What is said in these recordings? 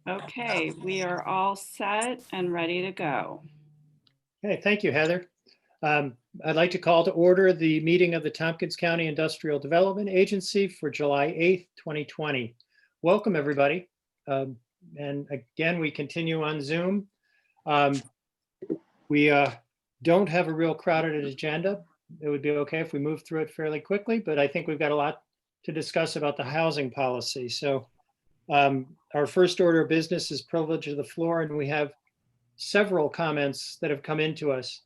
Okay, we are all set and ready to go. Okay, thank you, Heather. I'd like to call to order the meeting of the Tompkins County Industrial Development Agency for July 8th, 2020. Welcome, everybody. And again, we continue on Zoom. We don't have a real crowded agenda. It would be okay if we move through it fairly quickly, but I think we've got a lot to discuss about the housing policy. So our first order of business is privilege of the floor, and we have several comments that have come into us.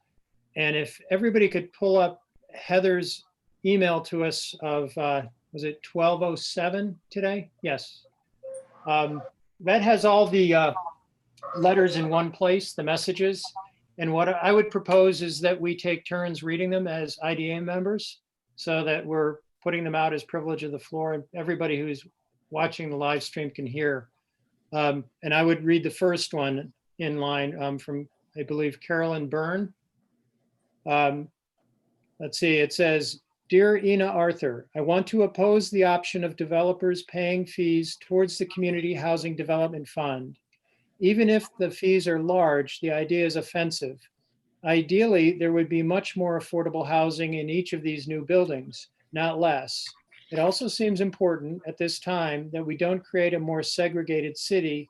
And if everybody could pull up Heather's email to us of, was it 12:07 today? Yes. That has all the letters in one place, the messages. And what I would propose is that we take turns reading them as IDA members so that we're putting them out as privilege of the floor and everybody who's watching the live stream can hear. And I would read the first one in line from, I believe, Carolyn Byrne. Let's see, it says, "Dear Ina Arthur, I want to oppose the option of developers paying fees towards the Community Housing Development Fund. Even if the fees are large, the idea is offensive. Ideally, there would be much more affordable housing in each of these new buildings, not less. It also seems important at this time that we don't create a more segregated city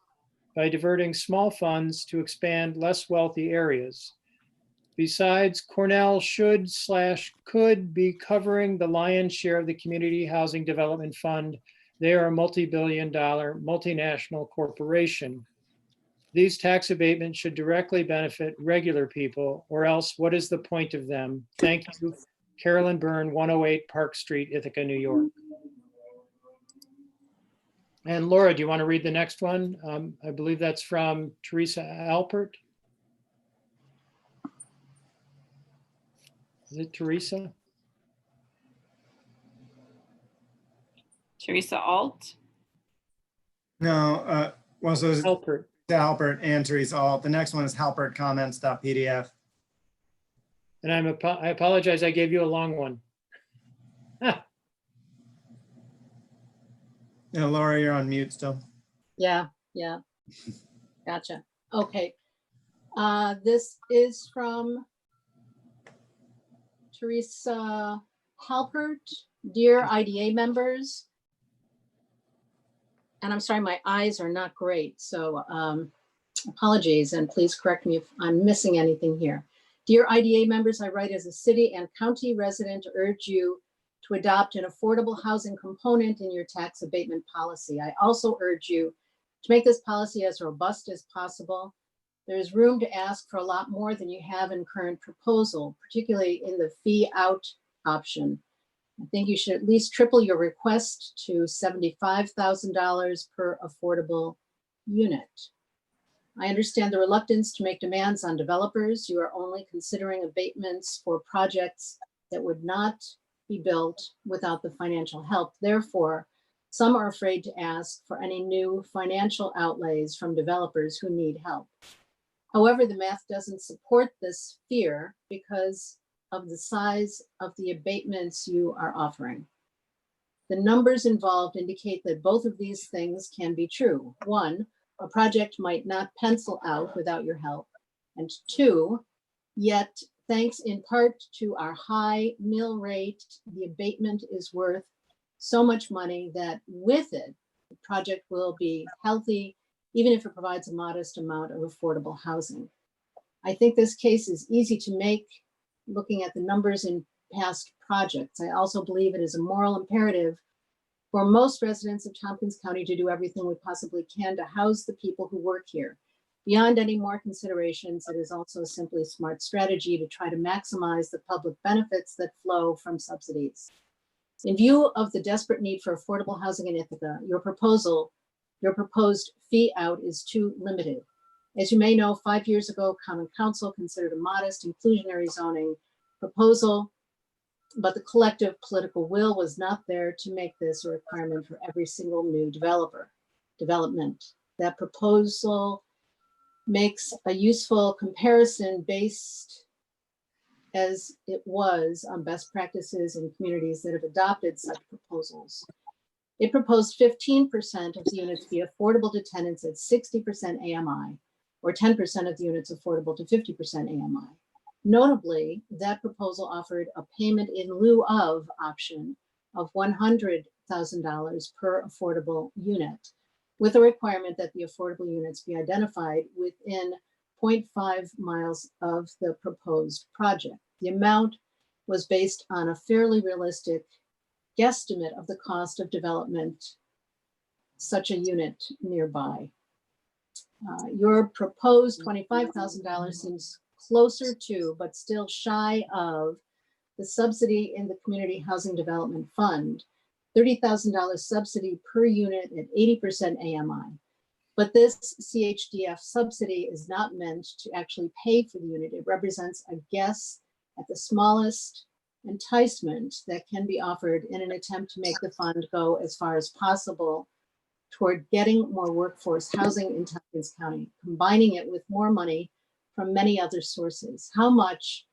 by diverting small funds to expand less wealthy areas. Besides, Cornell should/could be covering the lion's share of the Community Housing Development Fund. They are a multi-billion-dollar multinational corporation. These tax abatements should directly benefit regular people, or else what is the point of them? Thank you, Carolyn Byrne, 108 Park Street, Ithaca, New York." And Laura, do you want to read the next one? I believe that's from Teresa Alpert. Is it Teresa? Teresa Alt. No, well, so it's Alpert. Halpert and Teresa Alt. The next one is halpertcomments.pdf. And I apologize, I gave you a long one. Yeah, Laura, you're on mute still. Yeah. Gotcha. Okay. This is from Teresa Halpert. Dear IDA members, and I'm sorry, my eyes are not great, so apologies, and please correct me if I'm missing anything here. Dear IDA members, I write as a city and county resident to urge you to adopt an affordable housing component in your tax abatement policy. I also urge you to make this policy as robust as possible. There is room to ask for a lot more than you have in current proposal, particularly in the fee out option. I think you should at least triple your request to $75,000 per affordable unit. I understand the reluctance to make demands on developers. You are only considering abatements for projects that would not be built without the financial help. Therefore, some are afraid to ask for any new financial outlays from developers who need help. However, the math doesn't support this fear because of the size of the abatements you are offering. The numbers involved indicate that both of these things can be true. One, a project might not pencil out without your help. And two, yet thanks in part to our high mill rate, the abatement is worth so much money that with it, the project will be healthy, even if it provides a modest amount of affordable housing. I think this case is easy to make looking at the numbers in past projects. I also believe it is a moral imperative for most residents of Tompkins County to do everything we possibly can to house the people who work here. Beyond any more considerations, it is also simply a smart strategy to try to maximize the public benefits that flow from subsidies. In view of the desperate need for affordable housing in Ithaca, your proposed fee out is too limited. As you may know, 5 years ago, Common Council considered a modest inclusionary zoning proposal, but the collective political will was not there to make this a requirement for every single new development. That proposal makes a useful comparison based as it was on best practices in communities that have adopted such proposals. It proposed 15% of the units be affordable to tenants at 60% AMI, or 10% of the units affordable to 50% AMI. Notably, that proposal offered a payment in lieu of option of $100,000 per affordable unit, with a requirement that the affordable units be identified within 0.5 miles of the proposed project. The amount was based on a fairly realistic guesstimate of the cost of development such a unit nearby. Your proposed $25,000 seems closer to, but still shy of, the subsidy in the Community Housing Development Fund, $30,000 subsidy per unit at 80% AMI. But this CHDF subsidy is not meant to actually pay for the unit. It represents a guess at the smallest enticement that can be offered in an attempt to make the fund go as far as possible toward getting more workforce housing in Tompkins County, combining it with more money from many other sources. How much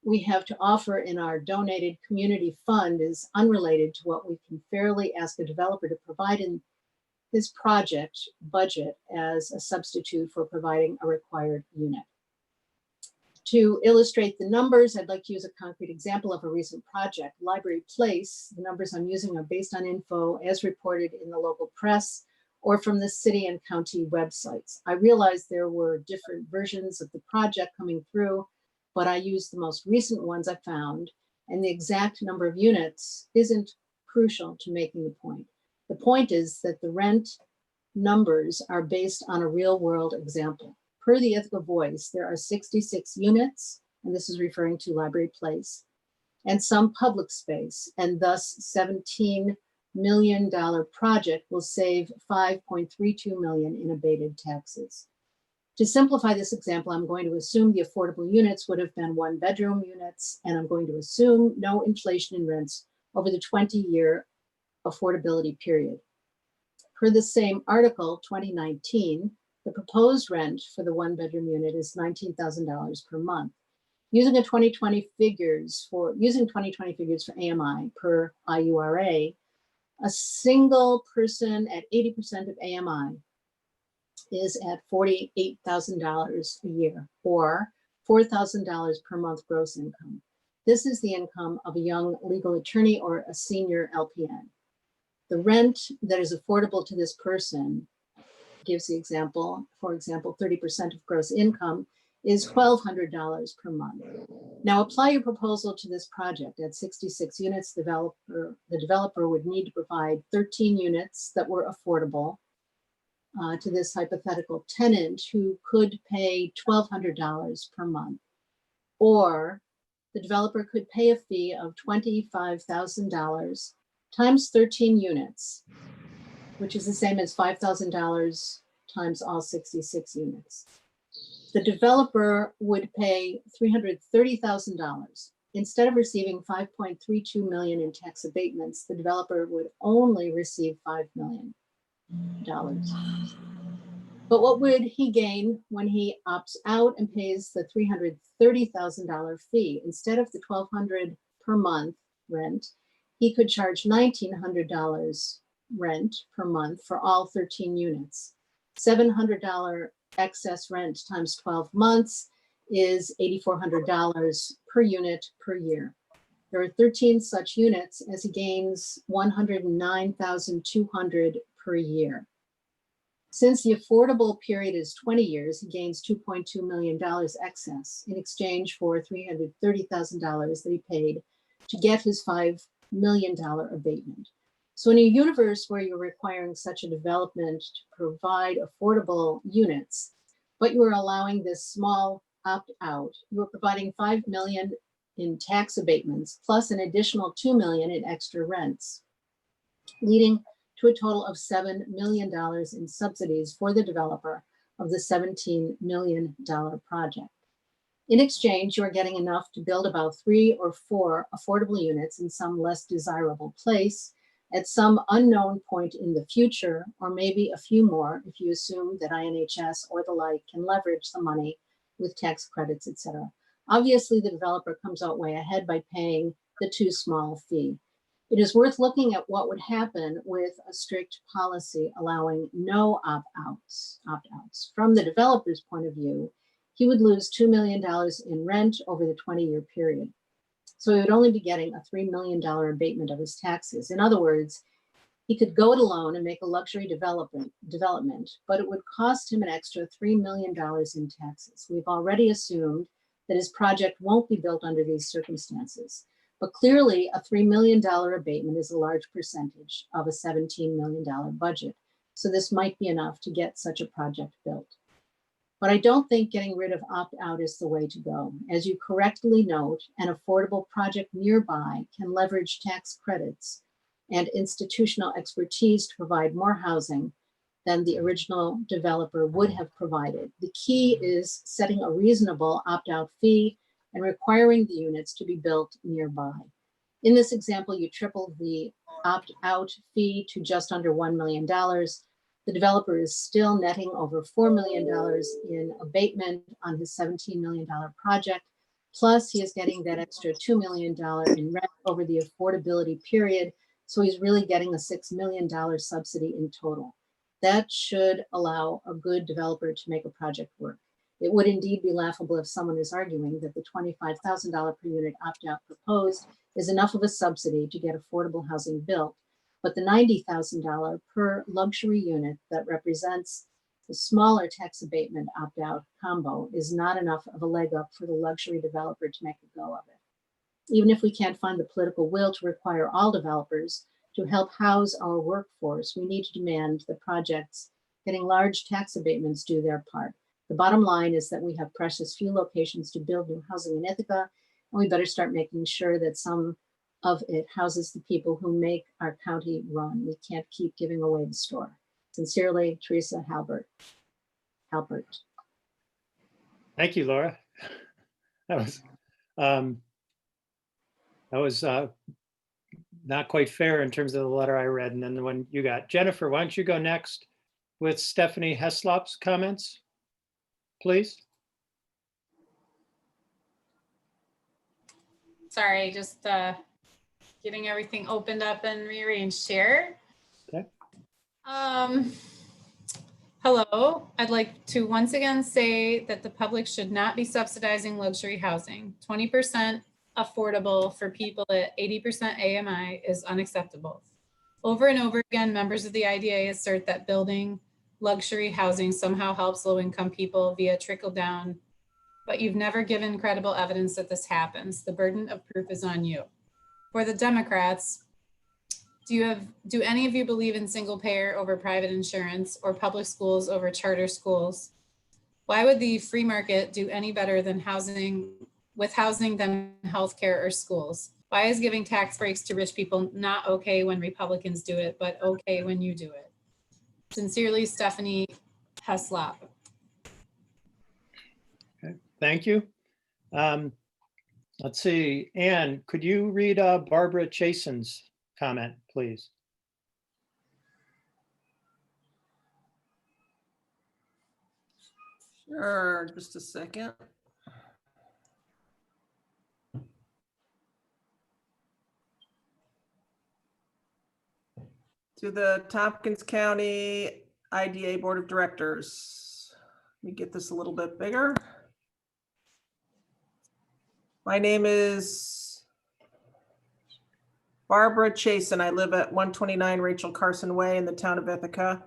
we have to offer in our donated community fund is unrelated to what we can fairly ask a developer to provide in his project budget as a substitute for providing a required unit. To illustrate the numbers, I'd like to use a concrete example of a recent project, Library Place. The numbers I'm using are based on info as reported in the local press or from the city and county websites. I realized there were different versions of the project coming through, but I used the most recent ones I found, and the exact number of units isn't crucial to making the point. The point is that the rent numbers are based on a real world example. Per the Ithaca Voice, there are 66 units, and this is referring to Library Place, and some public space, and thus $17 million project will save $5.32 million in abated taxes. To simplify this example, I'm going to assume the affordable units would have been 1-bedroom units, and I'm going to assume no inflation in rents over the 20-year affordability period. Per the same article, 2019, the proposed rent for the 1-bedroom unit is $19,000 per month. Using 2020 figures for AMI per IURA, a single person at 80% of AMI is at $48,000 a year, or $4,000 per month gross income. This is the income of a young legal attorney or a senior LPN. The rent that is affordable to this person, gives the example, for example, 30% of gross income is $1,200 per month. Now apply your proposal to this project. At 66 units, the developer would need to provide 13 units that were affordable to this hypothetical tenant who could pay $1,200 per month. Or the developer could pay a fee of $25,000 times 13 units, which is the same as $5,000 times all 66 units. The developer would pay $330,000. Instead of receiving $5.32 million in tax abatements, the developer would only receive $5 million. But what would he gain when he opts out and pays the $330,000 fee? Instead of the $1,200 per month rent, he could charge $1,900 rent per month for all 13 units. $700 excess rent times 12 months is $8,400 per unit per year. There are 13 such units as he gains $109,200 per year. Since the affordable period is 20 years, he gains $2.2 million excess in exchange for $330,000 that he paid to get his $5 million abatement. So in a universe where you're requiring such a development to provide affordable units, but you are allowing this small opt-out, you are providing $5 million in tax abatements plus an additional $2 million in extra rents, leading to a total of $7 million in subsidies for the developer of the $17 million project. In exchange, you are getting enough to build about 3 or 4 affordable units in some less desirable place at some unknown point in the future, or maybe a few more if you assume that INHS or the like can leverage the money with tax credits, etc. Obviously, the developer comes out way ahead by paying the too small fee. It is worth looking at what would happen with a strict policy allowing no opt-outs. From the developer's point of view, he would lose $2 million in rent over the 20-year period. So he would only be getting a $3 million abatement of his taxes. In other words, he could go it alone and make a luxury development, but it would cost him an extra $3 million in taxes. We've already assumed that his project won't be built under these circumstances. But clearly, a $3 million abatement is a large percentage of a $17 million budget. So this might be enough to get such a project built. But I don't think getting rid of opt-out is the way to go. As you correctly note, an affordable project nearby can leverage tax credits and institutional expertise to provide more housing than the original developer would have provided. The key is setting a reasonable opt-out fee and requiring the units to be built nearby. In this example, you triple the opt-out fee to just under $1 million. The developer is still netting over $4 million in abatement on his $17 million project. Plus, he is getting that extra $2 million in rent over the affordability period. So he's really getting a $6 million subsidy in total. That should allow a good developer to make a project work. It would indeed be laughable if someone is arguing that the $25,000 per unit opt-out proposed is enough of a subsidy to get affordable housing built, but the $90,000 per luxury unit that represents the smaller tax abatement opt-out combo is not enough of a leg up for the luxury developer to make a go of it. Even if we can't find the political will to require all developers to help house our workforce, we need to demand that projects getting large tax abatements do their part. The bottom line is that we have precious few locations to build new housing in Ithaca, and we better start making sure that some of it houses the people who make our county run. We can't keep giving away the store. Sincerely, Teresa Halbert. Thank you, Laura. That was not quite fair in terms of the letter I read and then the one you got. Jennifer, why don't you go next with Stephanie Heslop's comments, please? Sorry, just getting everything opened up and rearranged here. Okay. Hello, I'd like to once again say that the public should not be subsidizing luxury housing. 20% affordable for people at 80% AMI is unacceptable. Over and over again, members of the IDA assert that building luxury housing somehow helps low-income people via trickle down, but you've never given credible evidence that this happens. The burden of proof is on you. For the Democrats, do any of you believe in single payer over private insurance or public schools over charter schools? Why would the free market do any better than housing than healthcare or schools? Why is giving tax breaks to rich people not okay when Republicans do it, but okay when you do it? Sincerely, Stephanie Heslop. Okay, thank you. Let's see, Anne, could you read Barbara Chasen's comment, please? Sure, just a second. To the Tompkins County IDA Board of Directors. Let me get this a little bit bigger. My name is Barbara Chasen. I live at 129 Rachel Carson Way in the town of Ithaca.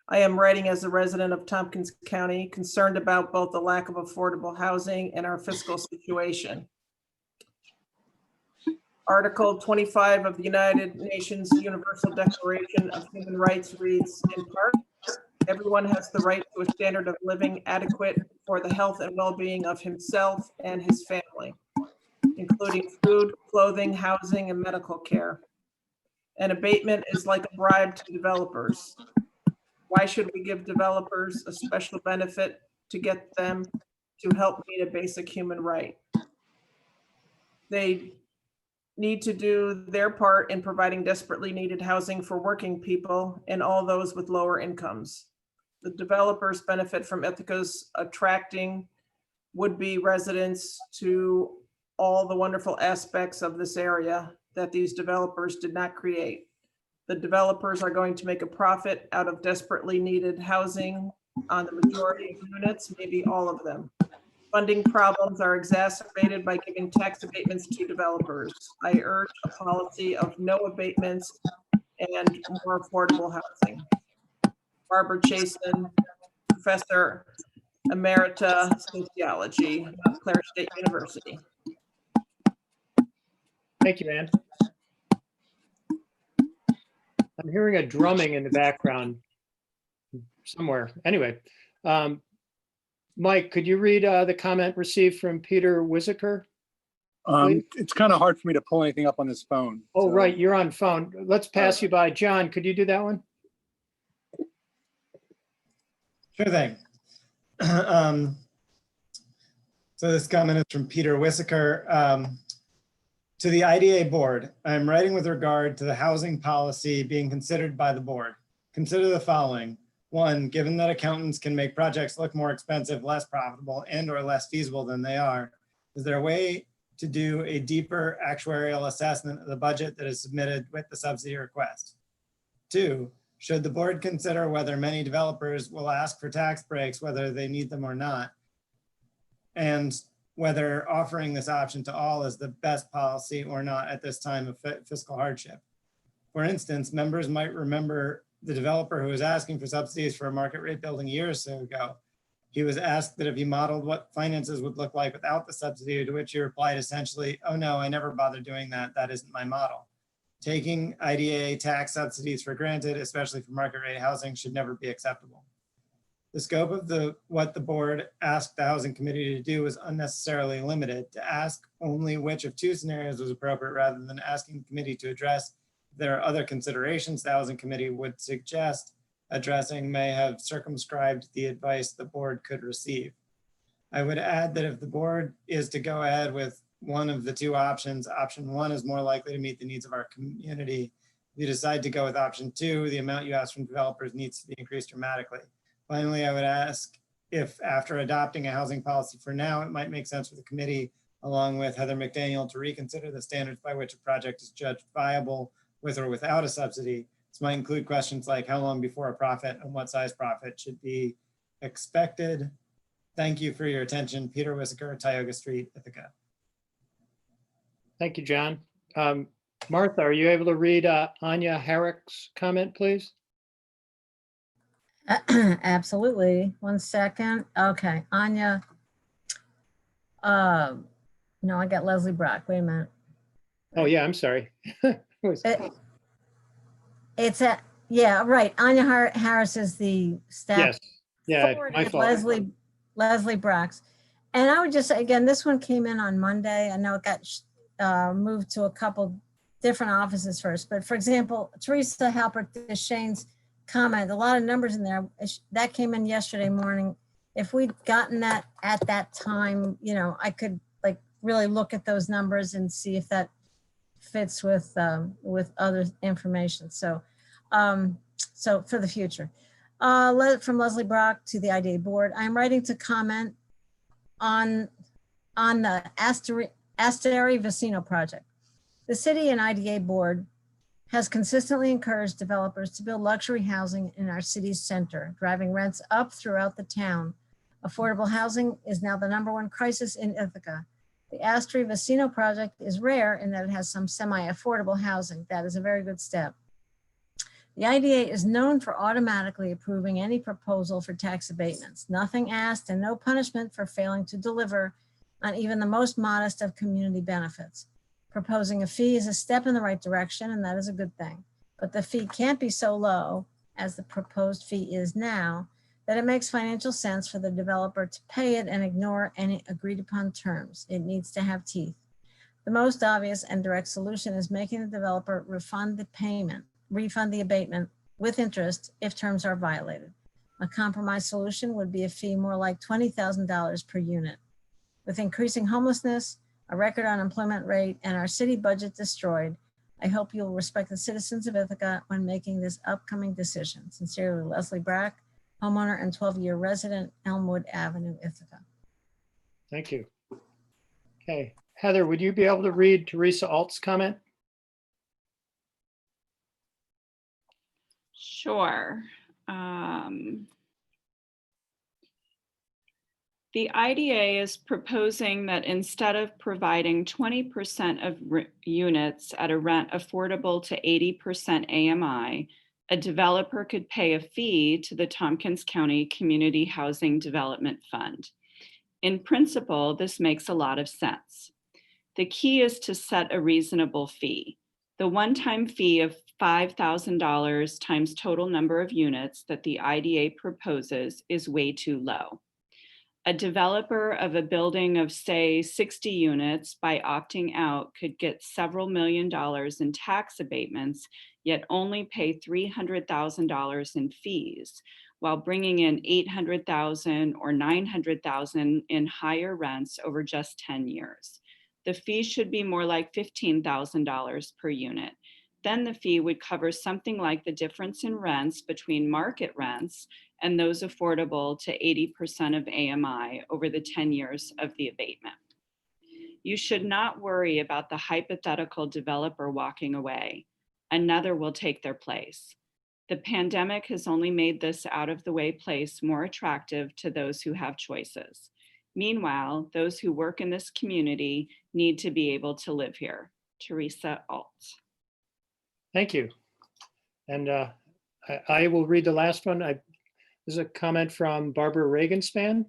I am writing as a resident of Tompkins County, concerned about both the lack of affordable housing and our fiscal situation. Article 25 of the United Nations Universal Declaration of Human Rights reads, in part, everyone has the right to a standard of living adequate for the health and well-being of himself and his family, including food, clothing, housing, and medical care. An abatement is like a bribe to developers. Why should we give developers a special benefit to get them to help meet a basic human right? They need to do their part in providing desperately needed housing for working people and all those with lower incomes. The developers benefit from Ithaca's attracting would-be residents to all the wonderful aspects of this area, that these developers did not create. The developers are going to make a profit out of desperately needed housing on the majority of units, maybe all of them. Funding problems are exacerbated by giving tax abatements to developers. I urge a policy of no abatements and more affordable housing. Barbara Chasen, Professor Emerita Sociology, Clare State University. Thank you, Ann. I'm hearing a drumming in the background somewhere. Anyway, Mike, could you read the comment received from Peter Whitaker? Please. It's kind of hard for me to pull anything up on this phone. Oh, so- right, you're on phone. Let's pass you by. John, could you do that one? Sure thing. So this comment is from Peter Whitaker. To the IDA board, I'm writing with regard to the housing policy being considered by the board. Consider the following. One, given that accountants can make projects look more expensive, less profitable, and or less feasible than they are, is there a way to do a deeper actuarial assessment of the budget that is submitted with the subsidy request? Two, should the board consider whether many developers will ask for tax breaks, whether they need them or not? And whether offering this option to all is the best policy or not at this time of fiscal hardship. For instance, members might remember the developer who was asking for subsidies for a market rate building a year or so ago. He was asked that if he modeled what finances would look like without the subsidy, to which he replied essentially, oh no, I never bothered doing that. That isn't my model. Taking IDA tax subsidies for granted, especially for market rate housing, should never be acceptable. The scope of what the board asked the housing committee to do was unnecessarily limited. To ask only which of two scenarios was appropriate rather than asking the committee to address if there are other considerations the housing committee would suggest addressing may have circumscribed the advice the board could receive. I would add that if the board is to go ahead with one of the two options, option one is more likely to meet the needs of our community. If you decide to go with option two, the amount you ask from developers needs to be increased dramatically. Finally, I would ask if after adopting a housing policy for now, it might make sense for the committee, along with Heather McDaniel, to reconsider the standards by which a project is judged viable with or without a subsidy. This might include questions like how long before a profit and what size profit should be expected. Thank you for your attention. Peter Whitaker, Tioga Street, Ithaca. Thank you, John. Martha, are you able to read Anya Herrick's comment, please? Absolutely. 1 second. Okay, Anya. No, I got Leslie Brock. Wait a minute. Oh, yeah, I'm sorry. Yeah, right. Anya Harris is the staff. Yes, yeah, forward my is fault. Leslie Brock's. And I would just say, again, this one came in on Monday. I know it got moved to a couple different offices first. But for example, Teresa Halpert Deschaines' comment, a lot of numbers in there. That came in yesterday morning. If we'd gotten that at that time, you know, I could like really look at those numbers and see if that fits with other information. So, so for the future. From Leslie Brock to the IDA board, I'm writing to comment on the Asteri Vicino project. The city and IDA board has consistently encouraged developers to build luxury housing in our city's center, driving rents up throughout the town. Affordable housing is now the #1 crisis in Ithaca. The Asteri Vicino project is rare in that it has some semi-affordable housing. That is a very good step. The IDA is known for automatically approving any proposal for tax abatements. Nothing asked and no punishment for failing to deliver on even the most modest of community benefits. Proposing a fee is a step in the right direction, and that is a good thing. But the fee can't be so low, as the proposed fee is now, that it makes financial sense for the developer to pay it and ignore any agreed upon terms. It needs to have teeth. The most obvious and direct solution is making the developer refund the abatement with interest if terms are violated. A compromise solution would be a fee more like $20,000 per unit. With increasing homelessness, a record unemployment rate, and our city budget destroyed, I hope you'll respect the citizens of Ithaca when making this upcoming decision. Sincerely, Leslie Brack, homeowner and 12-year resident, Elmwood Avenue, Ithaca. Thank you. Okay, Heather, would you be able to read Teresa Alt's comment? Sure. The IDA is proposing that instead of providing 20% of units at a rent affordable to 80% AMI, a developer could pay a fee to the Tompkins County Community Housing Development Fund. In principle, this makes a lot of sense. The key is to set a reasonable fee. The one-time fee of $5,000 times total number of units that the IDA proposes is way too low. A developer of a building of, say, 60 units by opting out could get several $1 million in tax abatements, yet only pay $300,000 in fees, while bringing in $800,000 or $900,000 in higher rents over just 10 years. The fee should be more like $15,000 per unit. Then the fee would cover something like the difference in rents between market rents and those affordable to 80% of AMI over the 10 years of the abatement. You should not worry about the hypothetical developer walking away. Another will take their place. The pandemic has only made this out of the way place more attractive to those who have choices. Meanwhile, those who work in this community need to be able to live here. Teresa Alt. Thank you. And I will read the last one. This is a comment from Barbara Regenspan.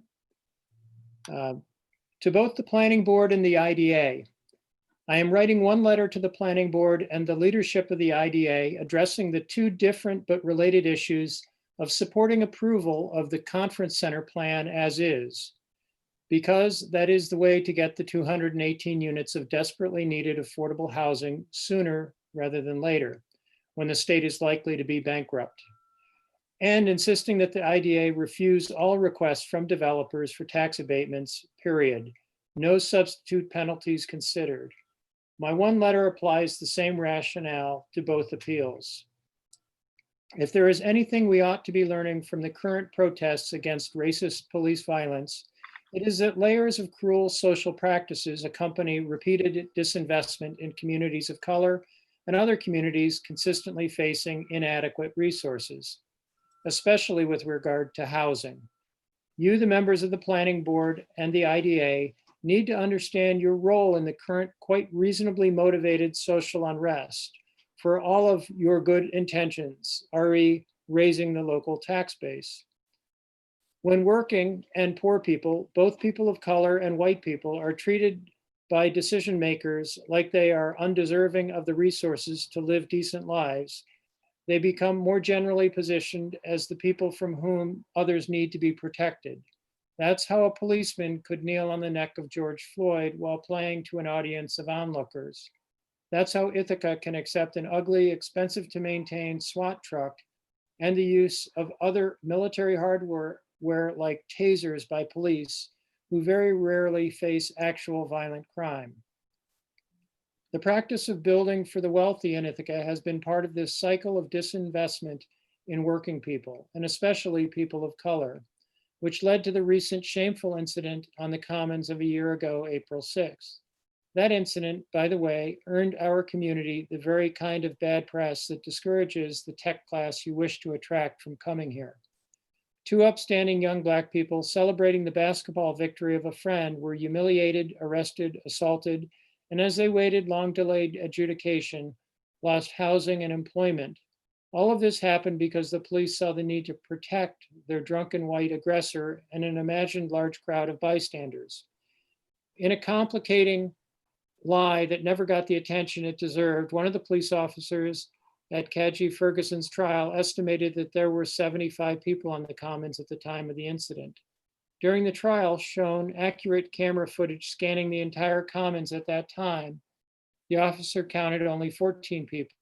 To both the Planning Board and the IDA, I am writing one letter to the Planning Board and the leadership of the IDA addressing the two different but related issues of supporting approval of the conference center plan as is, because that is the way to get the 218 units of desperately needed affordable housing sooner rather than later, when the state is likely to be bankrupt. And insisting that the IDA refuse all requests from developers for tax abatements, period. No substitute penalties considered. My one letter applies the same rationale to both appeals. If there is anything we ought to be learning from the current protests against racist police violence, it is that layers of cruel social practices accompany repeated disinvestment in communities of color and other communities consistently facing inadequate resources, especially with regard to housing. You, the members of the Planning Board and the IDA, need to understand your role in the current quite reasonably motivated social unrest for all of your good intentions, re raising the local tax base. When working and poor people, both people of color and white people, are treated by decision makers like they are undeserving of the resources to live decent lives, they become more generally positioned as the people from whom others need to be protected. That's how a policeman could kneel on the neck of George Floyd while playing to an audience of onlookers. That's how Ithaca can accept an ugly, expensive to maintain SWAT truck and the use of other military hardware like tasers by police who very rarely face actual violent crime. The practice of building for the wealthy in Ithaca has been part of this cycle of disinvestment in working people, and especially people of color, which led to the recent shameful incident on the Commons of a year ago, April 6th. That incident, by the way, earned our community the very kind of bad press that discourages the tech class you wish to attract from coming here. Two upstanding young Black people celebrating the basketball victory of a friend were humiliated, arrested, assaulted, and as they waited long delayed adjudication, lost housing and employment. All of this happened because the police saw the need to protect their drunken white aggressor and an imagined large crowd of bystanders. In a complicating lie that never got the attention it deserved, one of the police officers at Kaji Ferguson's trial estimated that there were 75 people on the Commons at the time of the incident. During the trial, shown accurate camera footage scanning the entire Commons at that time, the officer counted only 14 people,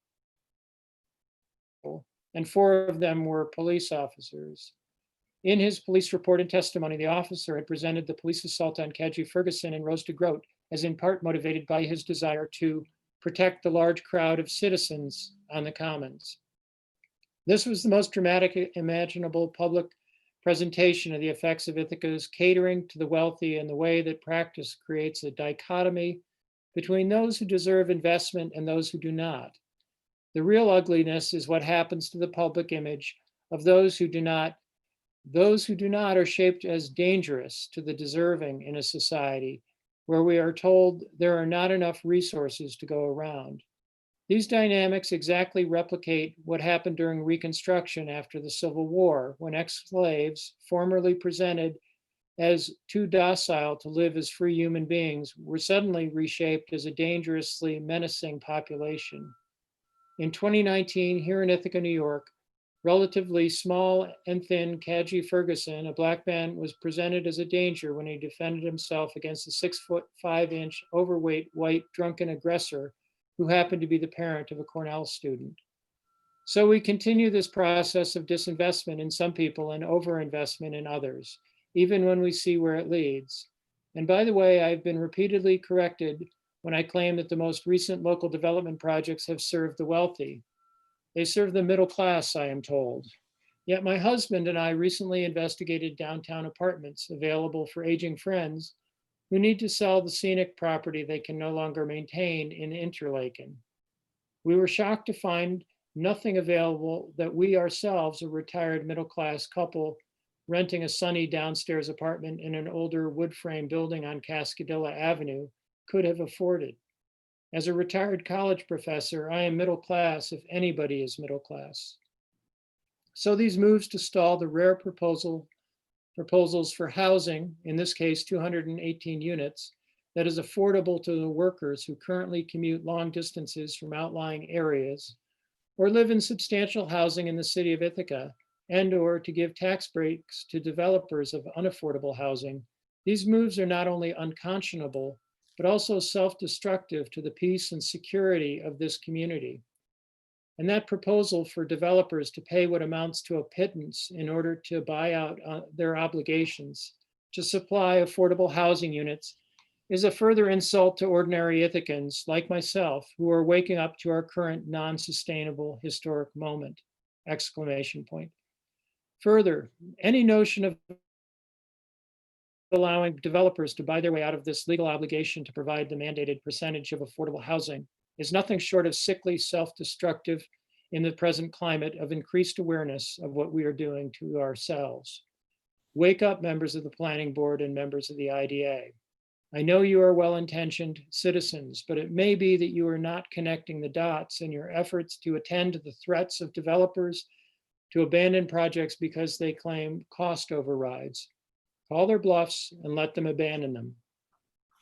and 4 of them were police officers. In his police report and testimony, the officer had presented the police assault on Kaji Ferguson and Rose DeGroat as in part motivated by his desire to protect the large crowd of citizens on the Commons. This was the most dramatic imaginable public presentation of the effects of Ithaca's catering to the wealthy in the way that practice creates a dichotomy between those who deserve investment and those who do not. The real ugliness is what happens to the public image of those who do not. Those who do not are shaped as dangerous to the deserving in a society where we are told there are not enough resources to go around. These dynamics exactly replicate what happened during Reconstruction after the Civil War, when ex-slaves, formerly presented as too docile to live as free human beings, were suddenly reshaped as a dangerously menacing population. In 2019, here in Ithaca, New York, relatively small and thin Kadji Ferguson, a Black man, was presented as a danger when he defended himself against a 6'5" overweight white drunken aggressor who happened to be the parent of a Cornell student. So we continue this process of disinvestment in some people and overinvestment in others, even when we see where it leads. And by the way, I've been repeatedly corrected when I claim that the most recent local development projects have served the wealthy. They serve the middle class, I am told. Yet my husband and I recently investigated downtown apartments available for aging friends who need to sell the scenic property they can no longer maintain in Interlaken. We were shocked to find nothing available that we ourselves, a retired middle-class couple renting a sunny downstairs apartment in an older wood frame building on Cascadilla Avenue, could have afforded. As a retired college professor, I am middle class if anybody is middle class. So these moves to stall the rare proposals for housing, in this case 218 units, that is affordable to the workers who currently commute long distances from outlying areas or live in substantial housing in the city of Ithaca, and or to give tax breaks to developers of unaffordable housing. These moves are not only unconscionable, but also self-destructive to the peace and security of this community. And that proposal for developers to pay what amounts to a pittance in order to buy out their obligations to supply affordable housing units is a further insult to ordinary Ithacans like myself, who are waking up to our current non-sustainable historic moment, ! Further, any notion of allowing developers to buy their way out of this legal obligation to provide the mandated percentage of affordable housing is nothing short of sickly, self-destructive in the present climate of increased awareness of what we are doing to ourselves. Wake up, members of the Planning Board and members of the IDA. I know you are well-intentioned citizens, but it may be that you are not connecting the dots in your efforts to attend to the threats of developers to abandon projects because they claim cost overrides. Call their bluffs and let them abandon them.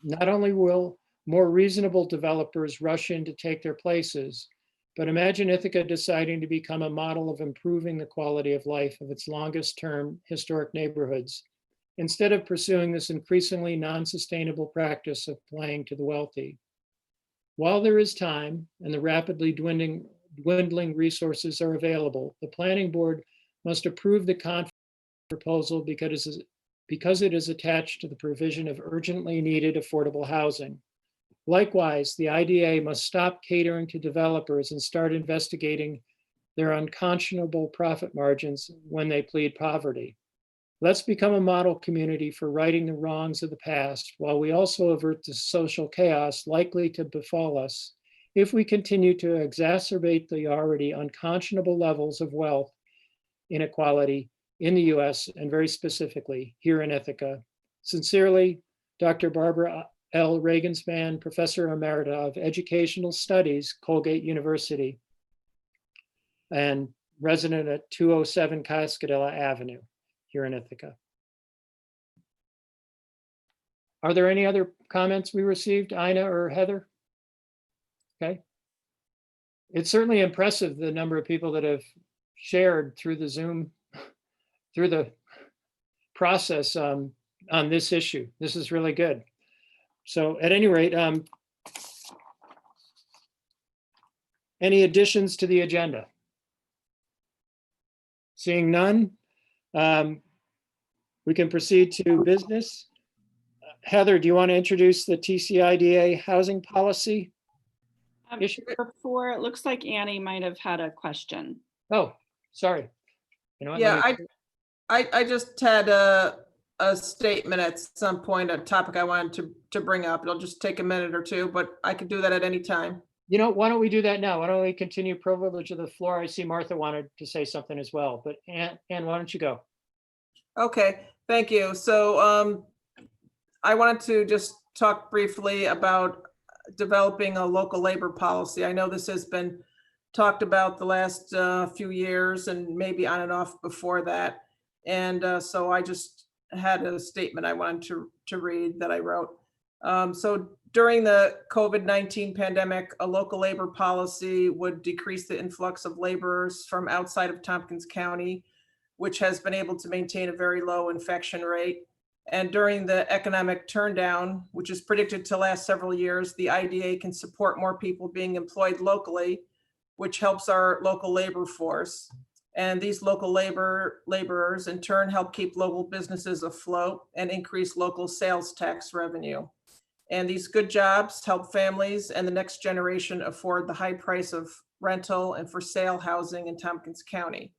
Not only will more reasonable developers rush in to take their places, but imagine Ithaca deciding to become a model of improving the quality of life of its longest term historic neighborhoods, instead of pursuing this increasingly non-sustainable practice of playing to the wealthy. While there is time and the rapidly dwindling resources are available, the Planning Board must approve the proposal because it is attached to the provision of urgently needed affordable housing. Likewise, the IDA must stop catering to developers and start investigating their unconscionable profit margins when they plead poverty. Let's become a model community for righting the wrongs of the past, while we also avert the social chaos likely to befall us if we continue to exacerbate the already unconscionable levels of wealth inequality in the US and very specifically here in Ithaca. Sincerely, Dr. Barbara L. Regensman, Professor Emerita of Educational Studies, Colgate University, and resident at 207 Cascadilla Avenue here in Ithaca. Are there any other comments we received, Ina or Heather? Okay. It's certainly impressive, the number of people that have shared through the Zoom, through the process on this issue. This is really good. So at any rate, any additions to the agenda? Seeing none, we can proceed to business. Heather, do you want to introduce the TCIDA housing policy issue? Before, it looks like Annie might have had a question. Oh, sorry. You know what, Yeah, let me- I just had a statement at some point, a topic I wanted to bring up. It'll just take a minute or two, but I could do that at any time. You know, why don't we do that now? Why don't we continue privilege of the floor? I see Martha wanted to say something as well, but Ann, why don't you go? Okay, thank you. So I wanted to just talk briefly about developing a local labor policy. I know this has been talked about the last few years and maybe on and off before that. And so I just had a statement I wanted to read that I wrote. So during the COVID-19 pandemic, a local labor policy would decrease the influx of laborers from outside of Tompkins County, which has been able to maintain a very low infection rate. And during the economic turndown, which is predicted to last several years, the IDA can support more people being employed locally, which helps our local labor force. And these local laborers in turn help keep local businesses afloat and increase local sales tax revenue. And these good jobs help families and the next generation afford the high price of rental and for sale housing in Tompkins County.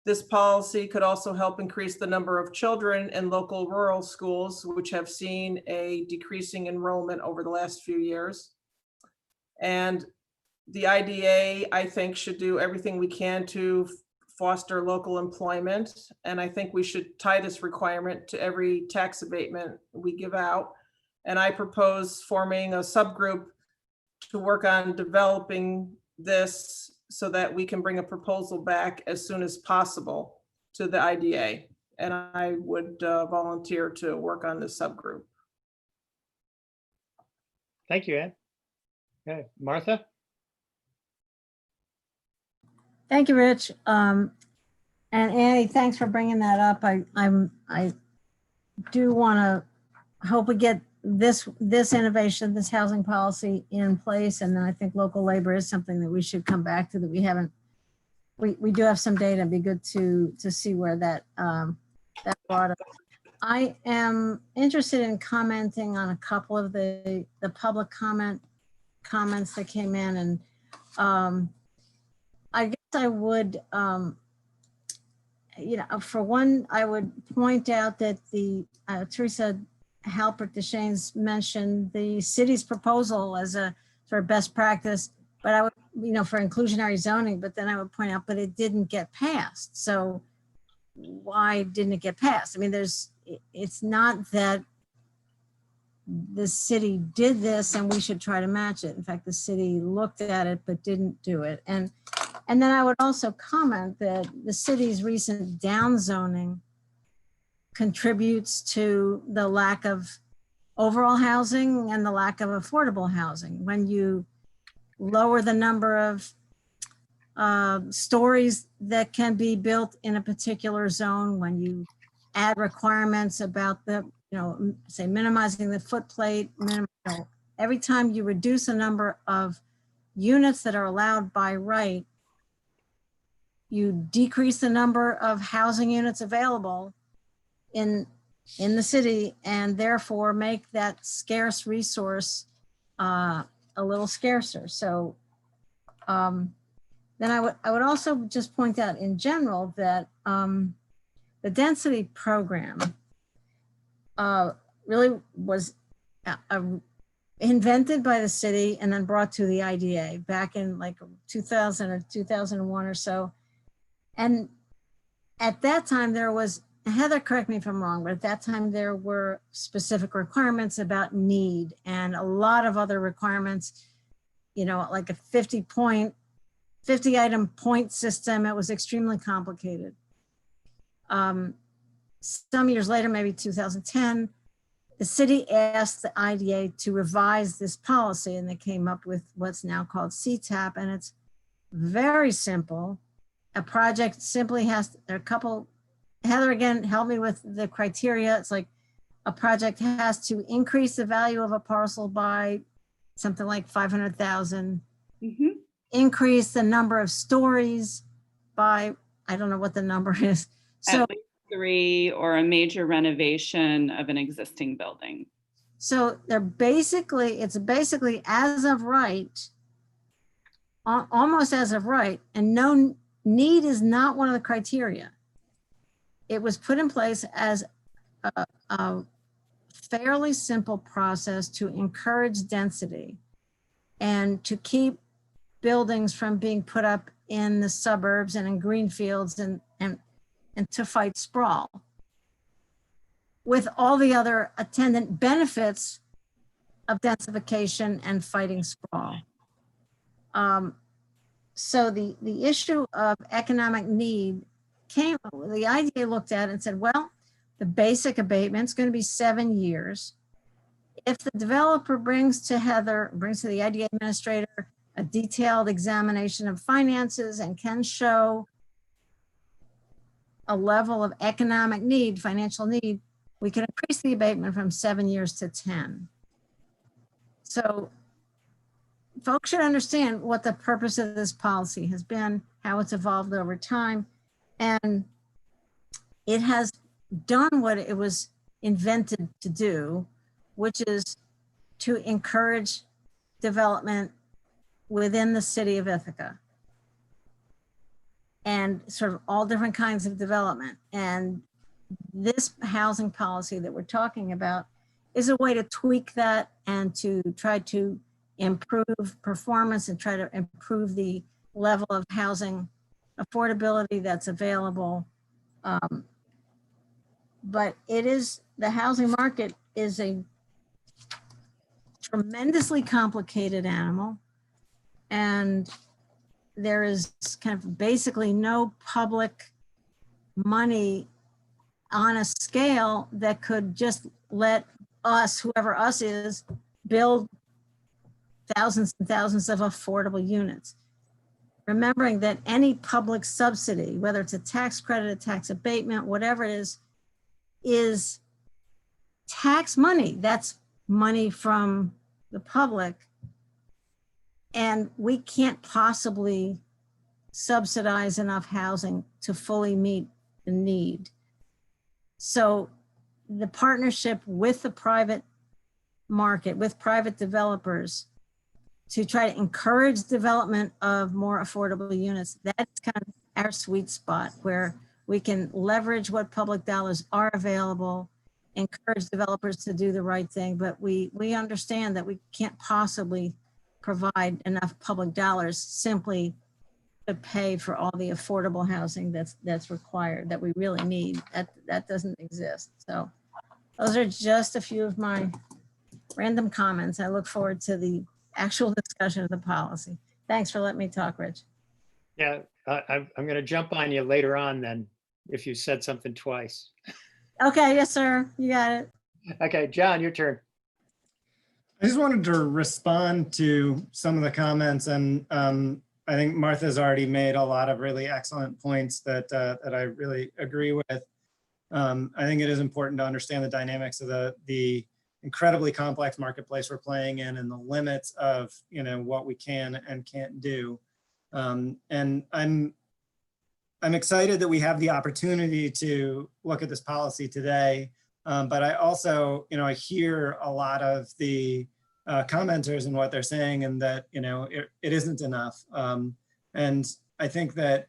This policy could also help increase the number of children in local rural schools, which have seen a decreasing enrollment over the last few years. And the IDA, I think, should do everything we can to foster local employment. And I think we should tie this requirement to every tax abatement we give out. And I propose forming a subgroup to work on developing this so that we can bring a proposal back as soon as possible to the IDA. And I would volunteer to work on this subgroup. Thank you, Ann. Okay, Martha? Thank you, Rich. And Annie, thanks for bringing that up. I do want to hope we get this innovation, this housing policy in place. And then I think local labor is something that we should come back to that we haven't, we do have some data. It'd be good to see where that brought us. I am interested in commenting on a couple of the public comments that came in, and I guess I would, for one, I would point out that the Teresa Halpert Deschaines mentioned the city's proposal as a sort of best practice, but I would, for inclusionary zoning, but then I would point out, but it didn't get passed. So why didn't it get passed? I mean, it's not that the city did this and we should try to match it. In fact, the city looked at it, but didn't do it. And then I would also comment that the city's recent downzoning contributes to the lack of overall housing and the lack of affordable housing. When you lower the number of stories that can be built in a particular zone, when you add requirements about the, say minimizing the footplate, every time you reduce the number of units that are allowed by right, you decrease the number of housing units available in the city, and therefore make that scarce resource a little scarcer. So then I would also just point out in general that the density program really was invented by the city and then brought to the IDA back in like 2000 or 2001 or so. And at that time there was, Heather, correct me if I'm wrong, but at that time there were specific requirements about need and a lot of other requirements, like a 50 item point system. It was extremely complicated. Some years later, maybe 2010, the city asked the IDA to revise this policy, and they came up with what's now called CTAP, and it's very simple. A project simply has, there are a couple, Heather, again, help me with the criteria. It's like a project has to increase the value of a parcel by something like 500,000, increase the number of stories by, I don't know what the number is. So At least 3, or a major renovation of an existing building. So it's basically as of right, almost as of right, and no need is not one of the criteria. It was put in place as a fairly simple process to encourage density. and to keep buildings from being put up in the suburbs and in green fields and to fight sprawl with all the other attendant benefits of densification and fighting sprawl. So the issue of economic need the IDA looked at it and said, well, the basic abatement's going to be 7 years. If the developer brings to the IDA administrator a detailed examination of finances and can show a level of economic need, financial need, we can increase the abatement from 7 years to 10. So folks should understand what the purpose of this policy has been, how it's evolved over time, and it has done what it was invented to do, which is to encourage development within the city of Ithaca and sort of all different kinds of development. And this housing policy that we're talking about is a way to tweak that and to try to improve performance and try to improve the level of housing affordability that's available. But the housing market is a tremendously complicated animal. And there is kind of basically no public money on a scale that could just let us, whoever us is, build thousands and thousands of affordable units. Remembering that any public subsidy, whether it's a tax credit, a tax abatement, whatever it is tax money. That's money from the public. And we can't possibly subsidize enough housing to fully meet the need. So the partnership with the private market, with private developers, to try to encourage development of more affordable units, that's kind of our sweet spot where we can leverage what public dollars are available, encourage developers to do the right thing, but we understand that we can't possibly provide enough public dollars simply to pay for all the affordable housing that's required, that we really need. That doesn't exist. So those are just a few of my random comments. I look forward to the actual discussion of the policy. Thanks for letting me talk, Rich. Yeah, I'm going to jump on you later on then, if you said something twice. Okay, yes, sir. You got it. Okay, John, your turn. I just wanted to respond to some of the comments, and I think Martha's already made a lot of really excellent points that I really agree with. I think it is important to understand the dynamics of the incredibly complex marketplace we're playing in and the limits of what we can and can't do. And I'm excited that we have the opportunity to look at this policy today. But I also, I hear a lot of the commenters and what they're saying, and that, it isn't enough. And I think that,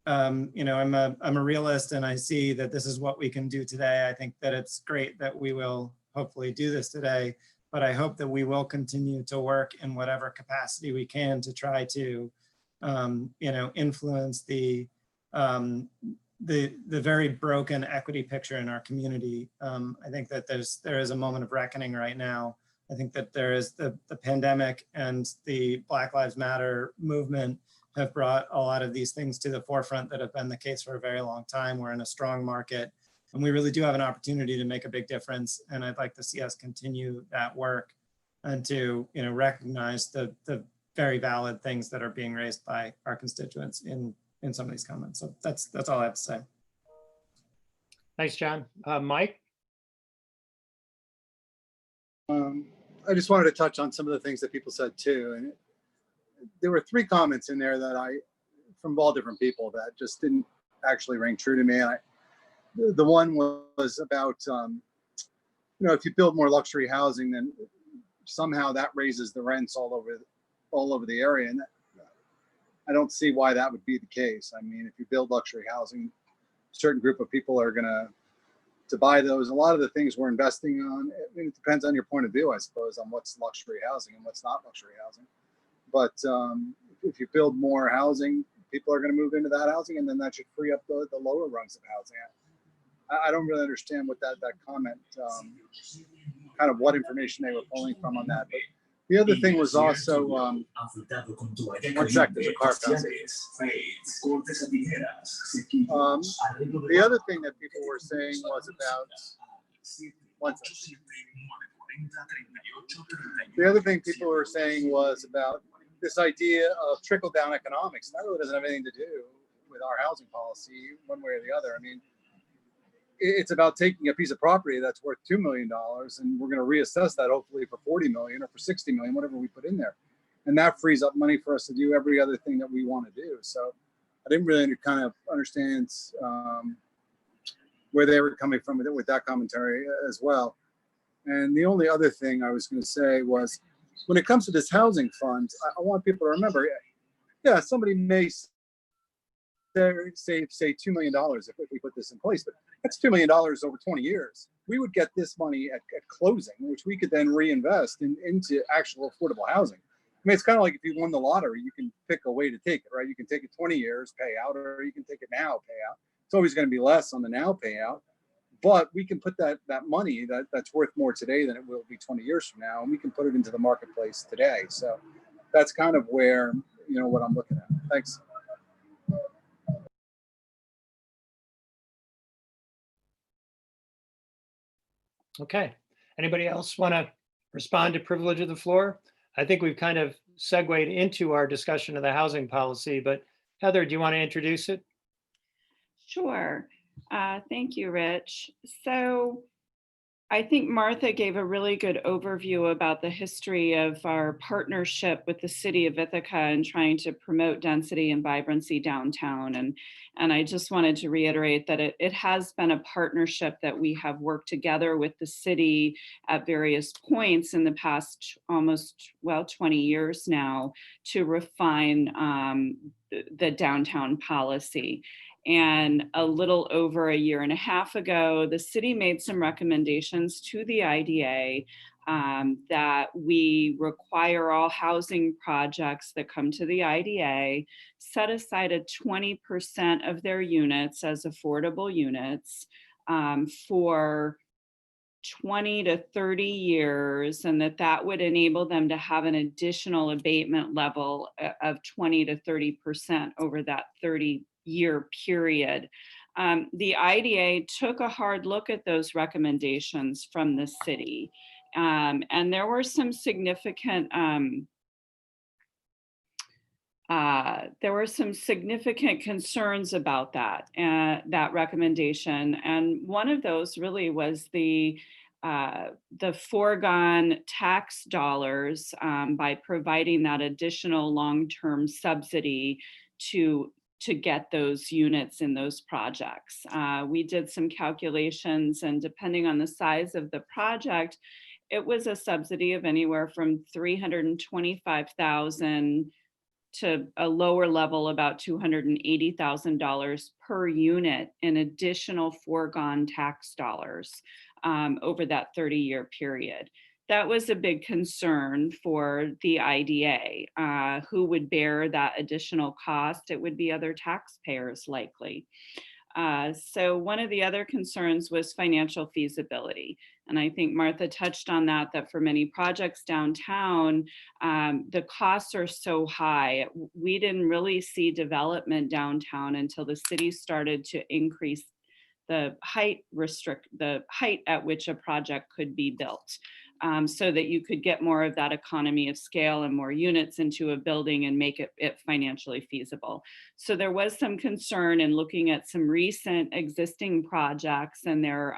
I'm a realist, and I see that this is what we can do today. I think that it's great that we will hopefully do this today, but I hope that we will continue to work in whatever capacity we can to try to, influence the very broken equity picture in our community. I think that there is a moment of reckoning right now. I think that there is the pandemic and the Black Lives Matter movement have brought a lot of these things to the forefront that have been the case for a very long time. We're in a strong market, and we really do have an opportunity to make a big difference. And I'd like to see us continue that work and to recognize the very valid things that are being raised by our constituents in some of these comments. So that's all I have to say. Thanks, John. Mike? I just wanted to touch on some of the things that people said too. And there were 3 comments in there that from all different people, that just didn't actually ring true to me. The one was about, if you build more luxury housing, then somehow that raises the rents all over the area. And I don't see why that would be the case. I mean, if you build luxury housing, a certain group of people are going to buy those. A lot of the things we're investing on, it depends on your point of view, I suppose, on what's luxury housing and what's not luxury housing. But if you build more housing, people are going to move into that housing, and then that should free up the lower rungs of housing. I don't really understand what that comment, kind of what information they were pulling from on that. But the other thing was also, one sec, there's a car passing. The other thing that people were saying was about, one sec. The other thing people were saying was about this idea of trickle down economics. That really doesn't have anything to do with our housing policy one way or the other. I mean, it's about taking a piece of property that's worth $2 million and we're going to reassess that hopefully for 40 million or for 60 million, whatever we put in there. And that frees up money for us to do every other thing that we want to do. So I didn't really kind of understand where they were coming from with that commentary as well. And the only other thing I was going to say was, when it comes to this housing fund, I want people to remember, yeah, somebody may say $2 million if we put this in place, but that's $2 million over 20 years. We would get this money at closing, which we could then reinvest into actual affordable housing. I mean, it's kind of like if you won the lottery, you can pick a way to take it, right? You can take it 20 years, pay out, or you can take it now, pay out. It's always going to be less on the now payout, but we can put that money that's worth more today than it will be 20 years from now, and we can put it into the marketplace today. So that's kind of where, what I'm looking at. Thanks. Okay. Anybody else want to respond to privilege of the floor? I think we've kind of segued into our discussion of the housing policy, but Heather, do you want to introduce it? Sure. Thank you, Rich. So I think Martha gave a really good overview about the history of our partnership with the city of Ithaca and trying to promote density and vibrancy downtown. And I just wanted to reiterate that it has been a partnership that we have worked together with the city at various points in the past almost, 20 years now to refine the downtown policy. And a little over a year and a half ago, the city made some recommendations to the IDA that we require all housing projects that come to the IDA set aside a 20% of their units as affordable units for 20 to 30 years, and that would enable them to have an additional abatement level of 20 to 30% over that 30-year period. The IDA took a hard look at those recommendations from the city, and there were some significant concerns about that recommendation, and one of those really was the foregone tax dollars by providing that additional long-term subsidy to get those units in those projects. We did some calculations, and depending on the size of the project, it was a subsidy of anywhere from $325,000 to a lower level, about $280,000 per unit in additional foregone tax dollars over that 30-year period. That was a big concern for the IDA. Who would bear that additional cost? It would be other taxpayers likely. So one of the other concerns was financial feasibility. And I think Martha touched on that for many projects downtown, the costs are so high. We didn't really see development downtown until the city started to increase the height at which a project could be built. So that you could get more of that economy of scale and more units into a building and make it financially feasible. So there was some concern in looking at some recent existing projects and their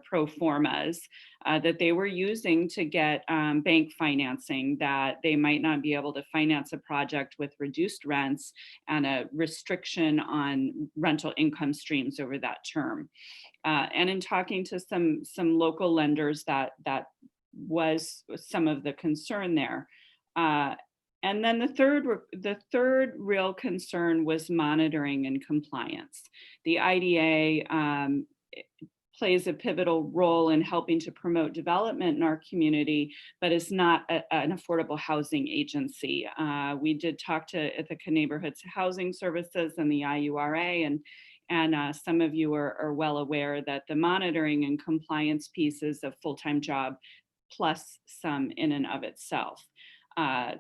pro formas that they were using to get bank financing, that they might not be able to finance a project with reduced rents and a restriction on rental income streams over that term. And in talking to some local lenders, that was some of the concern there. And then the third real concern was monitoring and compliance. The IDA plays a pivotal role in helping to promote development in our community, but is not an affordable housing agency. We did talk to Ithaca Neighborhoods Housing Services and the IURA, and some of you are well aware that the monitoring and compliance piece is a full-time job plus some in and of itself.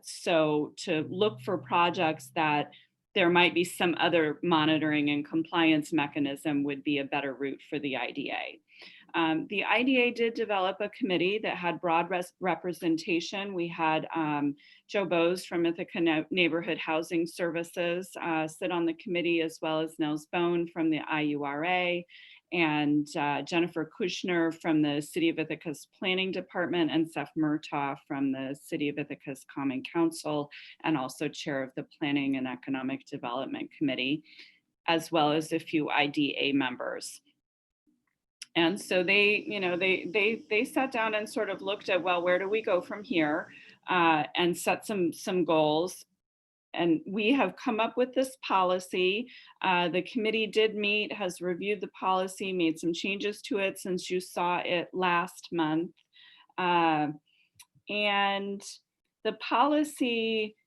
So to look for projects that there might be some other monitoring and compliance mechanism would be a better route for the IDA. The IDA did develop a committee that had broad representation. We had Joe Bose from Ithaca Neighborhood Housing Services sit on the committee, as well as Nels Bone from the IURA, and Jennifer Kushner from the City of Ithaca's Planning Department, and Seth Murtaugh from the City of Ithaca's Common Council, and also chair of the Planning and Economic Development Committee, as well as a few IDA members. And so they sat down and sort of looked at, well, where do we go from here, and set some goals. And we have come up with this policy. The committee did meet, has reviewed the policy, made some changes to it since you saw it last month. And the policy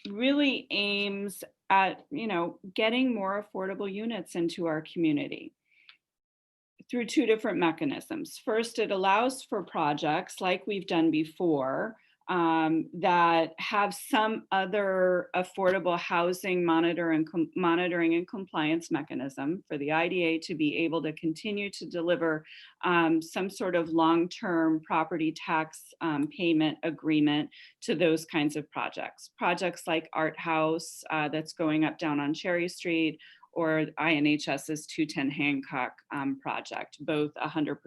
really aims at, getting more affordable units into our community through two different mechanisms. First, it allows for projects like we've done before, that have some other affordable housing monitoring and compliance mechanism for the IDA to be able to continue to deliver some sort of long-term property tax payment agreement to those kinds of projects. Projects like Art House that's going up down on Cherry Street, or INHS's 210 Hancock project, both 100%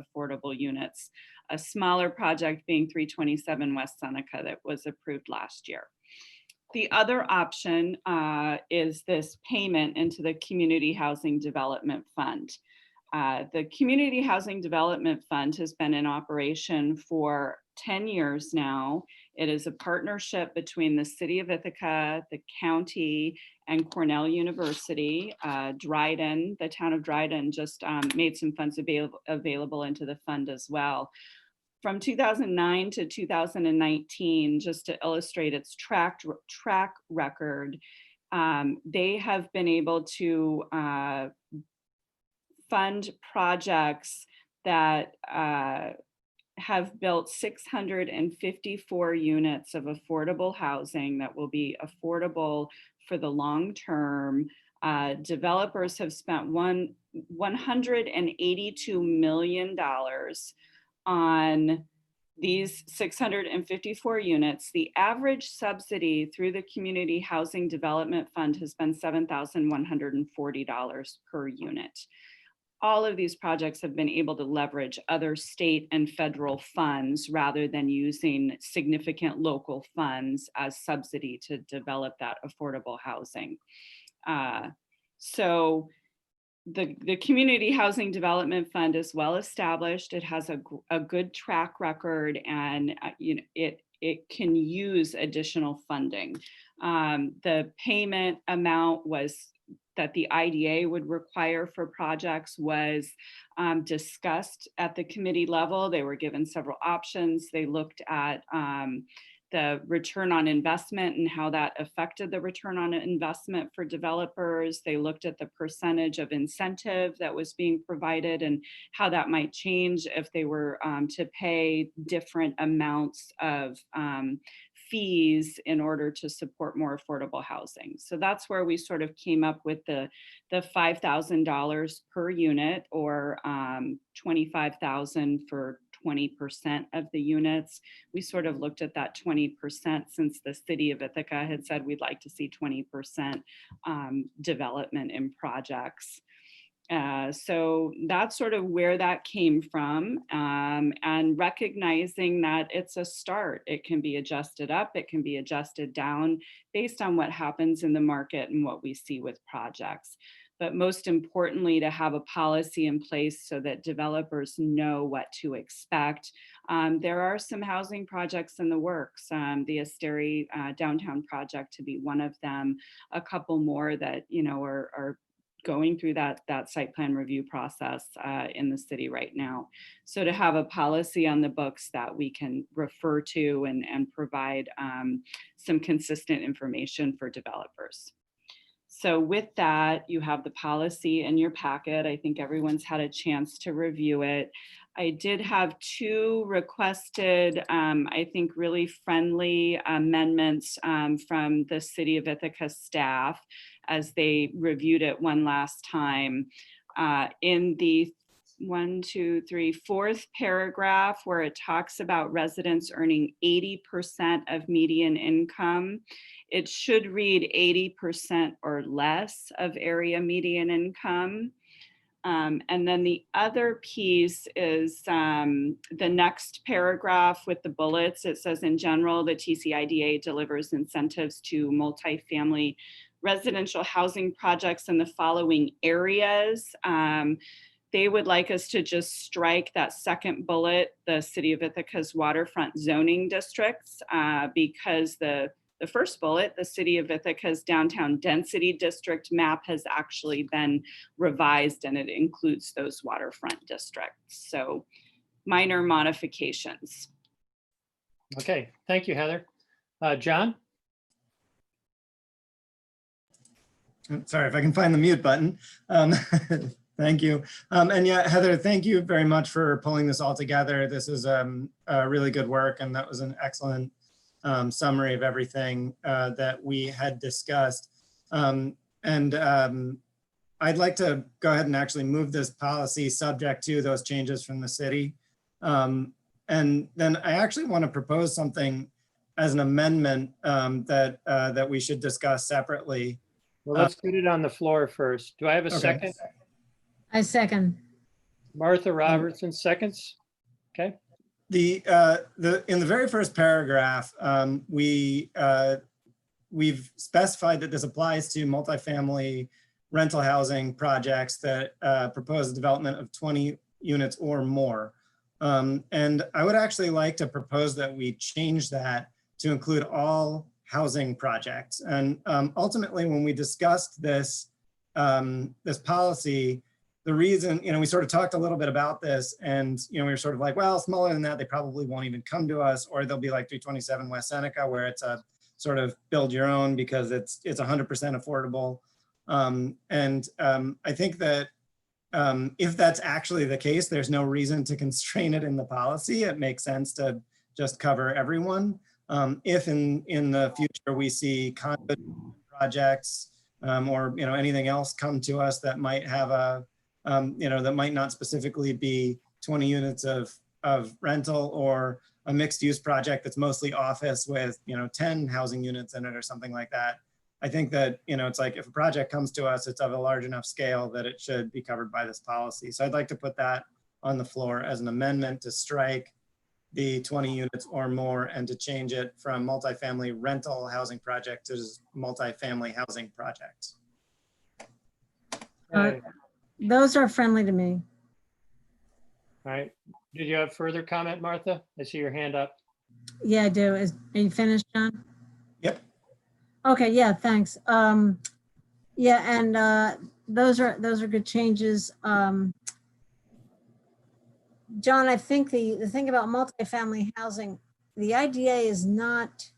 affordable units. A smaller project being 327 West Seneca that was approved last year. The other option is this payment into the Community Housing Development Fund. The Community Housing Development Fund has been in operation for 10 years now. It is a partnership between the City of Ithaca, the county, and Cornell University. Dryden, the town of Dryden, just made some funds available into the fund as well. From 2009 to 2019, just to illustrate its track record, they have been able to fund projects that have built 654 units of affordable housing that will be affordable for the long term. Developers have spent $182 million on these 654 units. The average subsidy through the Community Housing Development Fund has been $7,140 per unit. All of these projects have been able to leverage other state and federal funds rather than using significant local funds as subsidy to develop that affordable housing. So the Community Housing Development Fund is well established. It has a good track record, and it can use additional funding. The payment amount that the IDA would require for projects was discussed at the committee level. They were given several options. They looked at the return on investment and how that affected the return on investment for developers. They looked at the percentage of incentive that was being provided and how that might change if they were to pay different amounts of fees in order to support more affordable housing. So that's where we sort of came up with the $5,000 per unit, or $25,000 for 20% of the units. We sort of looked at that 20% since the City of Ithaca had said we'd like to see 20% development in projects. So that's sort of where that came from, and recognizing that it's a start. It can be adjusted up, it can be adjusted down based on what happens in the market and what we see with projects. But most importantly, to have a policy in place so that developers know what to expect. There are some housing projects in the works, the Asteri downtown project to be one of them, a couple more that are going through that site plan review process in the city right now. So to have a policy on the books that we can refer to and provide some consistent information for developers. So with that, you have the policy in your packet. I think everyone's had a chance to review it. I did have two requested, I think really friendly amendments from the City of Ithaca staff as they reviewed it one last time. In the fourth paragraph where it talks about residents earning 80% of median income, it should read 80% or less of area median income. And then the other piece is the next paragraph with the bullets. It says, in general, the TCIDA delivers incentives to multifamily residential housing projects in the following areas. They would like us to just strike that second bullet, the City of Ithaca's waterfront zoning districts, because the first bullet, the City of Ithaca's downtown density district map, has actually been revised and it includes those waterfront districts. So minor modifications. Okay, thank you, Heather. John? Sorry, if I can find the mute button. Thank you. And yeah, Heather, thank you very much for pulling this all together. This is really good work, and that was an excellent summary of everything that we had discussed. I'd like to go ahead and actually move this policy subject to those changes from the city. And then I actually want to propose something as an amendment that we should discuss separately. Well, let's put it on the floor first. Do I have a second? I second. Martha Robertson seconds. Okay. In the very first paragraph, we've specified that this applies to multifamily rental housing projects that propose a development of 20 units or more. And I would actually like to propose that we change that to include all housing projects. And ultimately, when we discussed this policy, the reason, we sort of talked a little bit about this, and we were sort of like, well, smaller than that, they probably won't even come to us, or they'll be like 327 West Seneca, where it's a sort of build your own because it's 100% affordable. I think that if that's actually the case, there's no reason to constrain it in the policy. It makes sense to just cover everyone. If in the future we see condo projects or anything else come to us that might have a that might not specifically be 20 units of rental, or a mixed use project that's mostly office with 10 housing units in it or something like that. I think that it's like, if a project comes to us, it's of a large enough scale that it should be covered by this policy. So I'd like to put that on the floor as an amendment to strike the 20 units or more and to change it from multifamily rental housing project to multifamily housing projects. Okay. Those are friendly to me. All right. Did you have further comment, Martha? I see your hand up. Yeah, I do. Are you finished, John? Yep. Okay, yeah, thanks. Yeah, and those are good changes. John, I think the thing about multifamily housing, the IDA is not,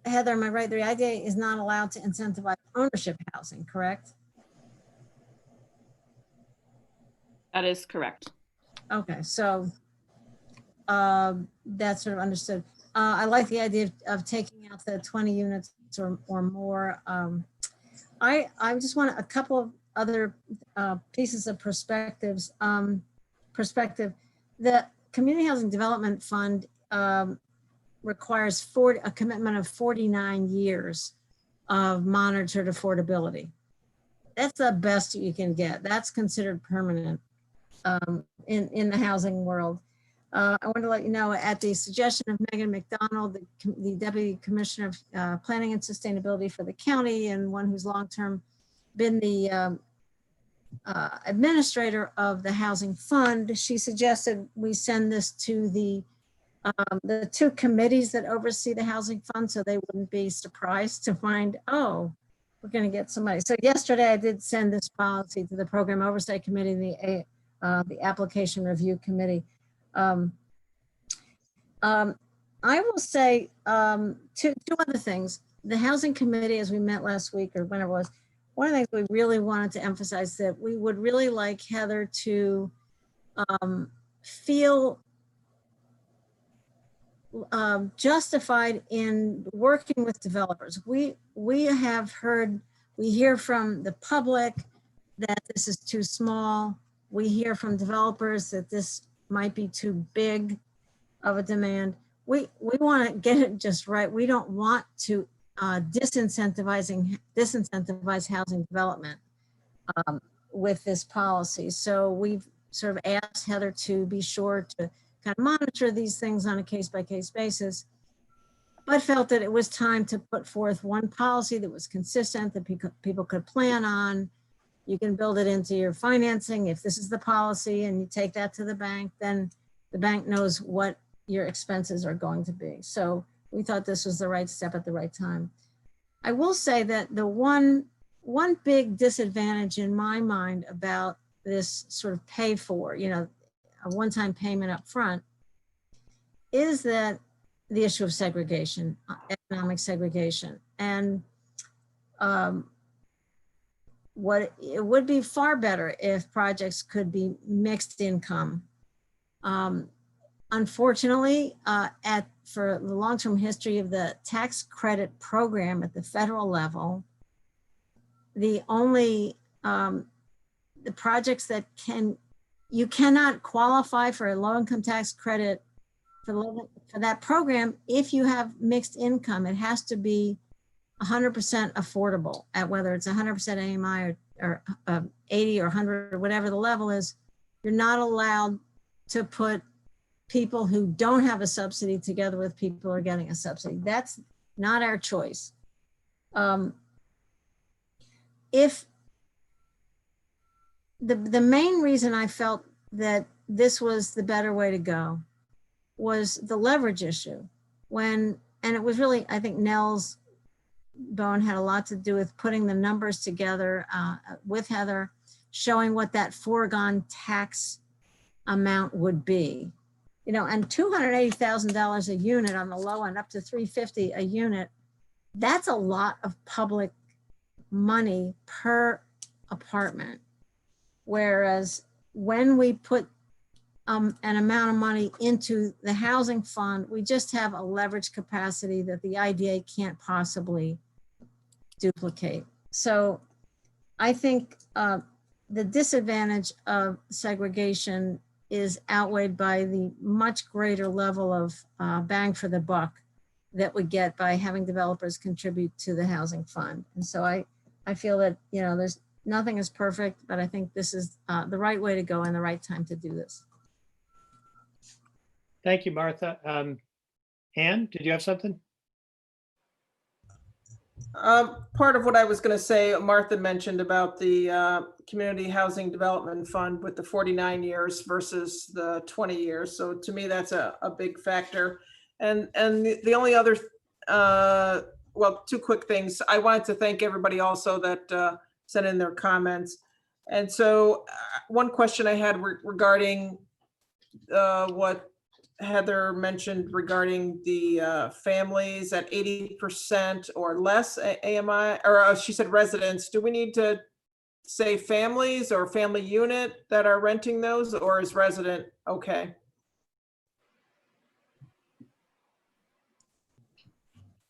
Heather, am I right? The IDA is not allowed to incentivize ownership housing, correct? That is correct. Okay, so that's sort of understood. I like the idea of taking out the 20 units or more. I just want a couple of other pieces of perspective. The Community Housing Development Fund requires a commitment of 49 years of monitored affordability. That's the best you can get. That's considered permanent in the housing world. I want to let you know, at the suggestion of Megan McDonald, the Deputy Commissioner of Planning and Sustainability for the county, and one who's long-term been the administrator of the housing fund, she suggested we send this to the two committees that oversee the housing fund, so they wouldn't be surprised to find, oh, we're going to get somebody. So yesterday I did send this policy to the Program Oversight Committee, the Application Review Committee. I will say two other things. The Housing Committee, as we met last week or whenever it was, one of the things we really wanted to emphasize that we would really like Heather to feel justified in working with developers. We hear from the public that this is too small. We hear from developers that this might be too big of a demand. We want to get it just right. We don't want to disincentivize housing development with this policy. So we've sort of asked Heather to be sure to kind of monitor these things on a case-by-case basis, but felt that it was time to put forth one policy that was consistent, that people could plan on. You can build it into your financing. If this is the policy and you take that to the bank, then the bank knows what your expenses are going to be. So we thought this was the right step at the right time. I will say that the one big disadvantage in my mind about this sort of pay for, a one-time payment up front, is that the issue of segregation, economic segregation. And it would be far better if projects could be mixed income. Unfortunately, for the long-term history of the tax credit program at the federal level, the only the projects that you cannot qualify for a low-income tax credit for that program if you have mixed income. It has to be 100% affordable, at whether it's 100% AMI or 80 or 100 or whatever the level is. You're not allowed to put people who don't have a subsidy together with people who are getting a subsidy. That's not our choice. If the main reason I felt that this was the better way to go was the leverage issue. And it was really, I think Nell's bone had a lot to do with putting the numbers together with Heather, showing what that foregone tax amount would be. And $280,000 a unit on the low end, up to $350 a unit, that's a lot of public money per apartment. Whereas when we put an amount of money into the housing fund, we just have a leverage capacity that the IDA can't possibly duplicate. So I think the disadvantage of segregation is outweighed by the much greater level of bang for the buck that we get by having developers contribute to the housing fund. And so I feel that, there's nothing is perfect, but I think this is the right way to go and the right time to do this. Thank you, Martha. Anne, did you have something? Part of what I was going to say, Martha mentioned about the Community Housing Development Fund with the 49 years versus the 20 years. So to me, that's a big factor. And the only other, two quick things. I wanted to thank everybody also that sent in their comments. And so one question I had regarding what Heather mentioned regarding the families at 80% or less AMI, or she said residents. Do we need to say families or family unit that are renting those, or is resident okay?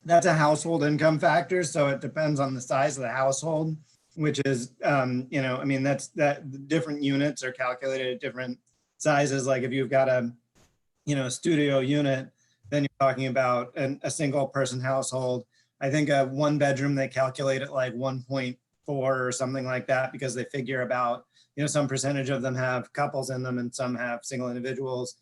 That's a household income factor, so it depends on the size of the household, which is, that's that different units are calculated at different sizes. Like if you've got a studio unit, then you're talking about a single person household. I think a 1 bedroom, they calculate it like 1.4 or something like that, because they figure about, some percentage of them have couples in them and some have single individuals.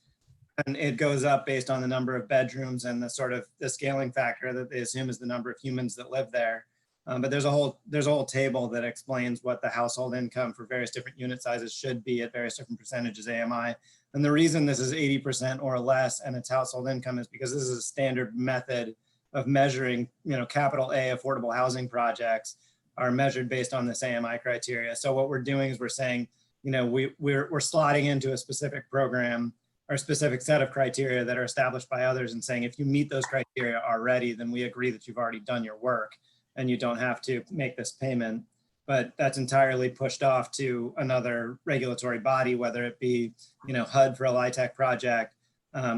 And it goes up based on the number of bedrooms and the sort of the scaling factor that they assume is the number of humans that live there. But there's a whole table that explains what the household income for various different unit sizes should be at various different percentages AMI. And the reason this is 80% or less and it's household income is because this is a standard method of measuring, capital A affordable housing projects. are measured based on this AMI criteria. So what we're doing is we're saying, you know, we're slotting into a specific program or a specific set of criteria that are established by others and saying, if you meet those criteria already, then we agree that you've already done your work and you don't have to make this payment. But that's entirely pushed off to another regulatory body, whether it be, you know, HUD for a LIHTC project,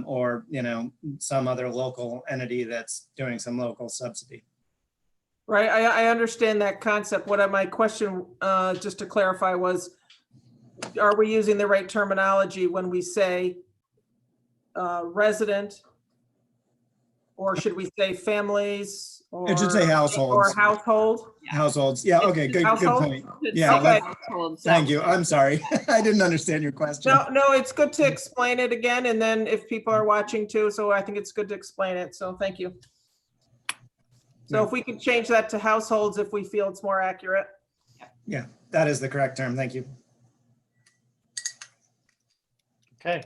or, you know, some other local entity that's doing some local subsidy. Right, I understand that concept. My question, just to clarify, was, are we using the right terminology when we say resident? Or should we say families? It should say households. Or household? Households. Yeah, okay, good Household? point. Yeah, Okay. thank you. I'm sorry. I didn't understand your question. No, it's good to explain it again, and then if people are watching too, so I think it's good to explain it, so thank you. So if we could change that to households if we feel it's more accurate. Yeah, that is the correct term. Thank you. Okay.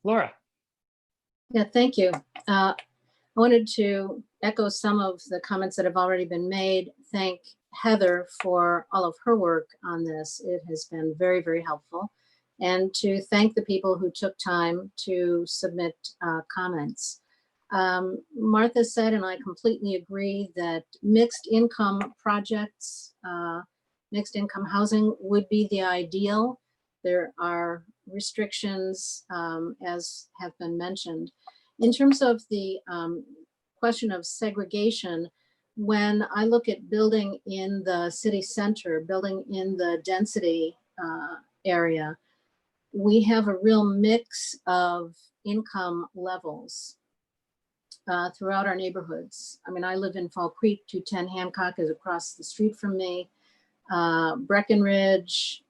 Laura. Yeah, thank you. I wanted to echo some of the comments that have already been made. Thank Heather for all of her work on this. It has been very, very helpful. And to thank the people who took time to submit comments. Martha said, and I completely agree, that mixed income projects, mixed income housing would be the ideal. There are restrictions, as have been mentioned. In terms of the question of segregation, when I look at building in the city center, building in the density area, we have a real mix of income levels throughout our neighborhoods. I mean, I live in Fall Creek, 210 Hancock is across the street from me. Breckenridge,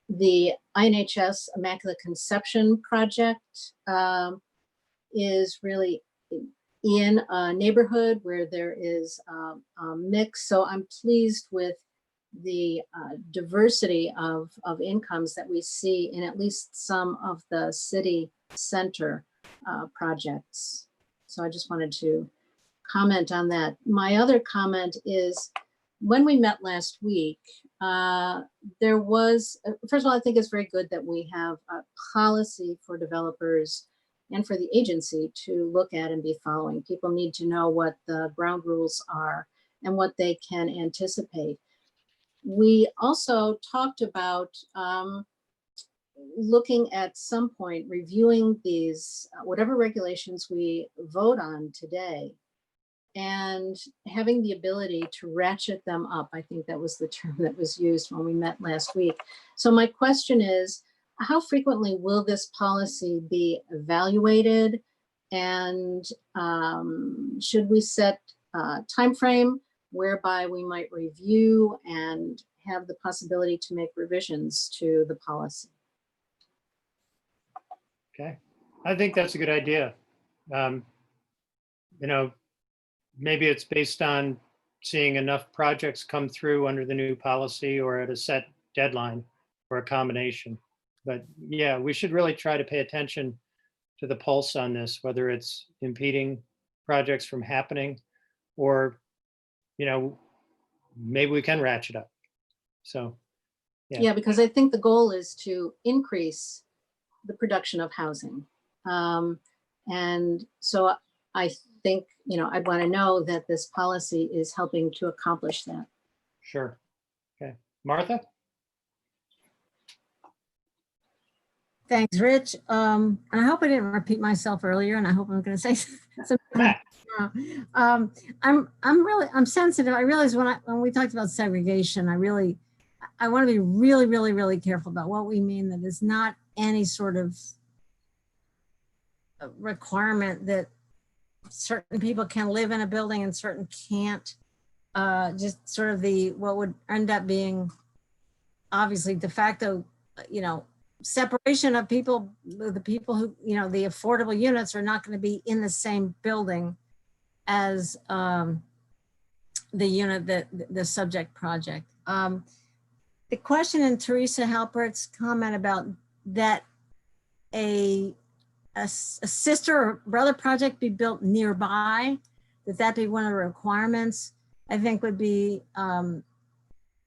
the INHS Immaculate Conception Project is really in a neighborhood where there is a mix. So I'm pleased with the diversity of incomes that we see in at least some of the city center projects. So I just wanted to comment on that. My other comment is, when we met last week, there was, first of all, I think it's very good that we have a policy for developers and for the agency to look at and be following. People need to know what the ground rules are and what they can anticipate. We also talked about looking at some point, reviewing these, whatever regulations we vote on today, and having the ability to ratchet them up. I think that was the term that was used when we met last week. So my question is, how frequently will this policy be evaluated? And should we set a timeframe whereby we might review and have the possibility to make revisions to the policy? Okay, I think that's a good idea. You know, maybe it's based on seeing enough projects come through under the new policy or at a set deadline or a combination. But yeah, we should really try to pay attention to the pulse on this, whether it's impeding projects from happening or, you know, maybe we can ratchet up. So, Yeah, because I think the goal is to increase the production of housing. And so I think, you know, I'd want to know that this policy is helping to accomplish that. sure. Okay, Martha? Thanks, Rich. And I hope I didn't repeat myself earlier, and I hope I'm going to say something. I'm sensitive. I realize when we talked about segregation, I want to be really, really, really careful about what we mean. That is not any sort of requirement that certain people can live in a building and certain can't. Just sort of what would end up being obviously de facto, you know, separation of people, the people who, you know, the affordable units are not going to be in the same building as the unit that the subject project. The question in Teresa Halpert's comment about that a sister or brother project be built nearby, that be one of the requirements, I think would be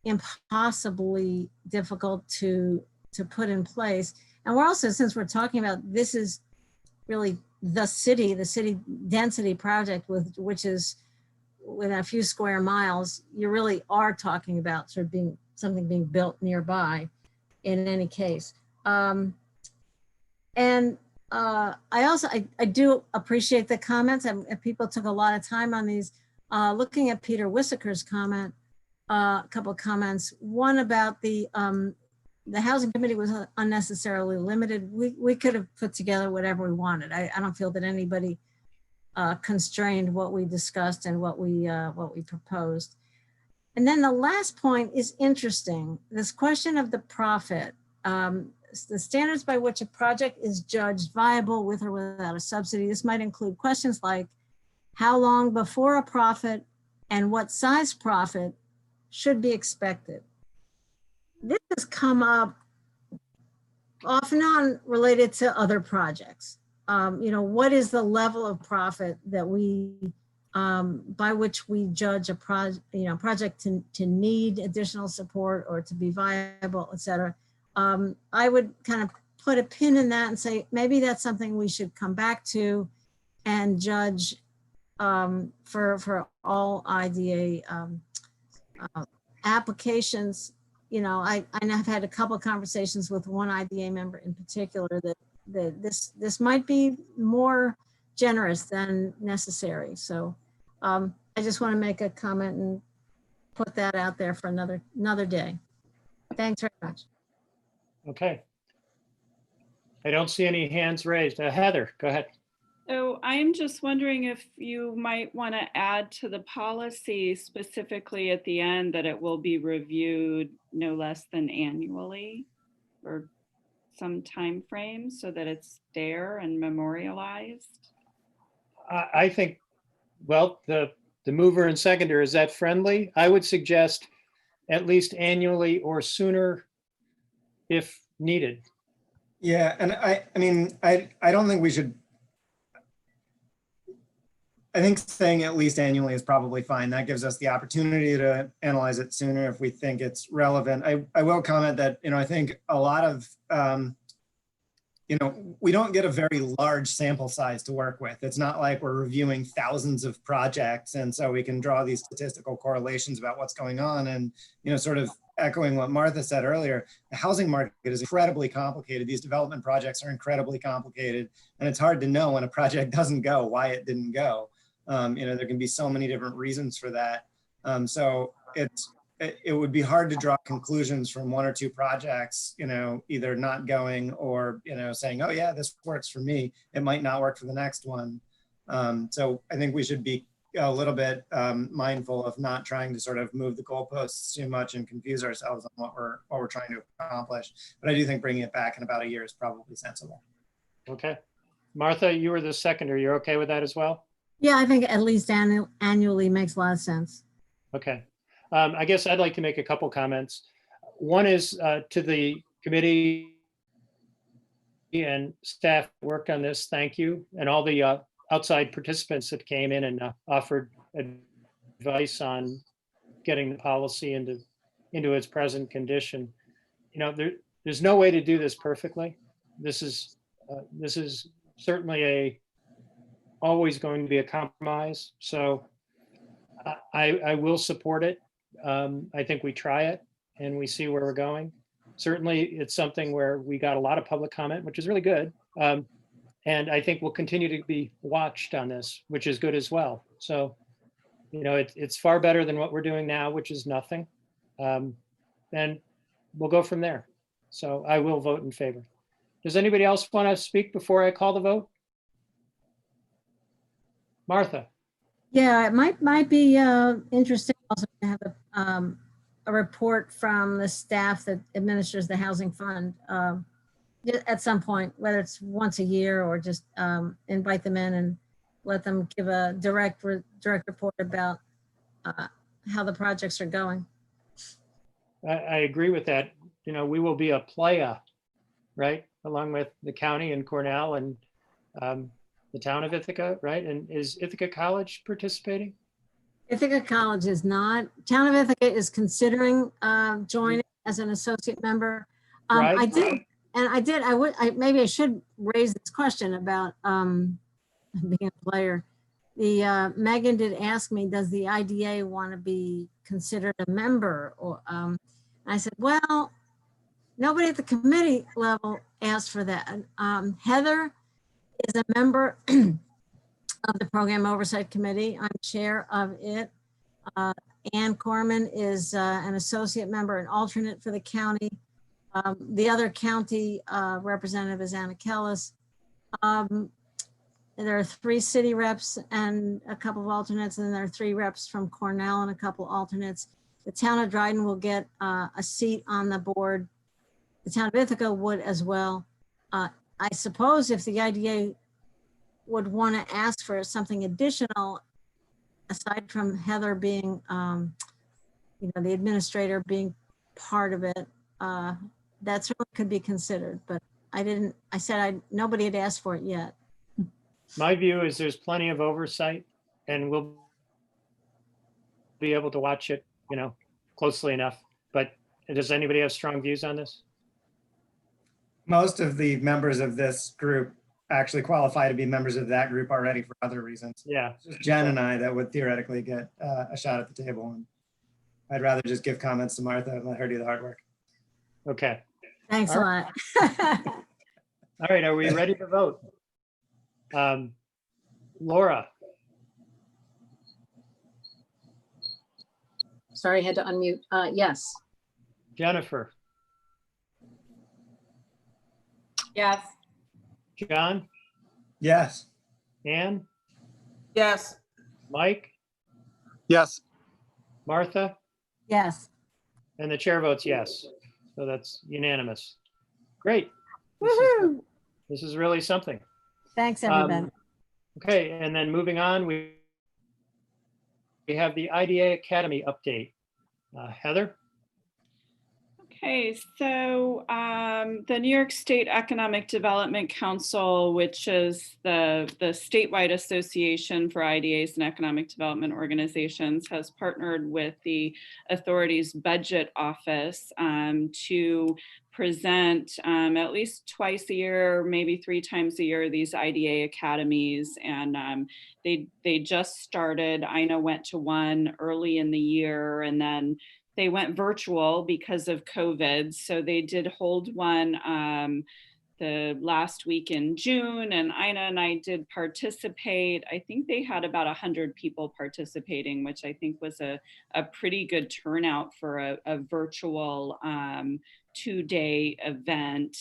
impossibly difficult to put in place. And we're also, since we're talking about, this is really the city density project which is within a few square miles, you really are talking about sort of something being built nearby in any case. I do appreciate the comments, and people took a lot of time on these. Looking at Peter Wissaker's comment, a couple of comments. One about the housing committee was unnecessarily limited. We could have put together whatever we wanted. I don't feel that anybody constrained what we discussed and what we proposed. And then the last point is interesting. This question of the profit, the standards by which a project is judged viable with or without a subsidy. This might include questions like how long before a profit and what size profit should be expected. This has come up off and on related to other projects. What is the level of profit that by which we judge a project to need additional support or to be viable, et cetera. I would kind of put a pin in that and say, maybe that's something we should come back to and judge for all IDA applications. I have had a couple of conversations with one IDA member in particular that this might be more generous than necessary. So I just want to make a comment and put that out there for another day. Thanks very much. Okay. I don't see any hands raised. Heather, go ahead. So I'm just wondering if you might want to add to the policy specifically at the end that it will be reviewed no less than annually or some time frame so that it's there and memorialized. I think, well, the mover and seconder, is that friendly? I would suggest at least annually or sooner if needed. Yeah, and I don't think we should. I think saying at least annually is probably fine. That gives us the opportunity to analyze it sooner if we think it's relevant. I will comment that, I think a lot of, we don't get a very large sample size to work with. It's not like we're reviewing thousands of projects. And so we can draw these statistical correlations about what's going on. And, sort of echoing what Martha said earlier, the housing market is incredibly complicated. These development projects are incredibly complicated. And it's hard to know when a project doesn't go, why it didn't go. There can be so many different reasons for that. So it would be hard to draw conclusions from one or two projects, either not going or, saying, oh yeah, this works for me. It might not work for the next one. So I think we should be a little bit mindful of not trying to sort of move the goalposts too much and confuse ourselves on what we're trying to accomplish. But I do think bringing it back in about a year is probably sensible. Okay. Martha, you were the seconder. You're okay with that as well? Yeah, I think at least annually makes a lot of sense. Okay. I guess I'd like to make a couple comments. One is to the committee and staff who worked on this. Thank you. And all the outside participants that came in and offered advice on getting the policy into its present condition. There's no way to do this perfectly. This is certainly always going to be a compromise. So I will support it. I think we try it and we see where we're going. Certainly it's something where we got a lot of public comment, which is really good. And I think we'll continue to be watched on this, which is good as well. So, it's far better than what we're doing now, which is nothing. And we'll go from there. So I will vote in favor. Does anybody else want to speak before I call the vote? Martha. Yeah, it might be interesting also to have a report from the staff that administers the housing fund at some point, whether it's once a year or just invite them in and let them give a direct report about how the projects are going. I agree with that. We will be a playa, right? Along with the county and Cornell and the town of Ithaca, right? And is Ithaca College participating? Ithaca College is not. Town of Ithaca is considering joining as an associate member. Right. Maybe I should raise this question about being a player. Megan did ask me, does the IDA want to be considered a member? Or I said, well, nobody at the committee level asked for that. Heather is a member of the Program Oversight Committee. I'm chair of it. Ann Corman is an associate member and alternate for the county. The other county representative is Anna Kellis. There are 3 city reps and a couple of alternates, and there are 3 reps from Cornell and a couple alternates. The town of Dryden will get a seat on the board. The town of Ithaca would as well. I suppose if the IDA would want to ask for something additional, aside from Heather being, the administrator being part of it, that certainly could be considered, but nobody had asked for it yet. My view is there's plenty of oversight and we'll be able to watch it, closely enough. But does anybody have strong views on this? Most of the members of this group actually qualify to be members of that group already for other reasons. Yeah. It's just Jen and I that would theoretically get a shot at the table. And I'd rather just give comments to Martha and let her do the hard work. Okay. Thanks a lot. All right. Are we ready to vote? Laura, Sorry, I had to unmute. Yes. Jennifer, Yes. John, Yes. Ann, Yes. Mike, Yes. Martha, Yes. and the chair votes yes. So that's unanimous. Great. Woohoo! This is really something. Thanks, everybody. Okay, and then moving on, we have the IDA Academy update. Heather? Okay, so the New York State Economic Development Council, which is the statewide association for IDAs and economic development organizations, has partnered with the authority's budget office to present at least twice a year, maybe 3 times a year, these IDA academies. And they just started. Ina went to one early in the year, and then they went virtual because of COVID. So they did hold one the last week in June, and Ina and I did participate. I think they had about 100 people participating, which I think was a pretty good turnout for a virtual 2-day event.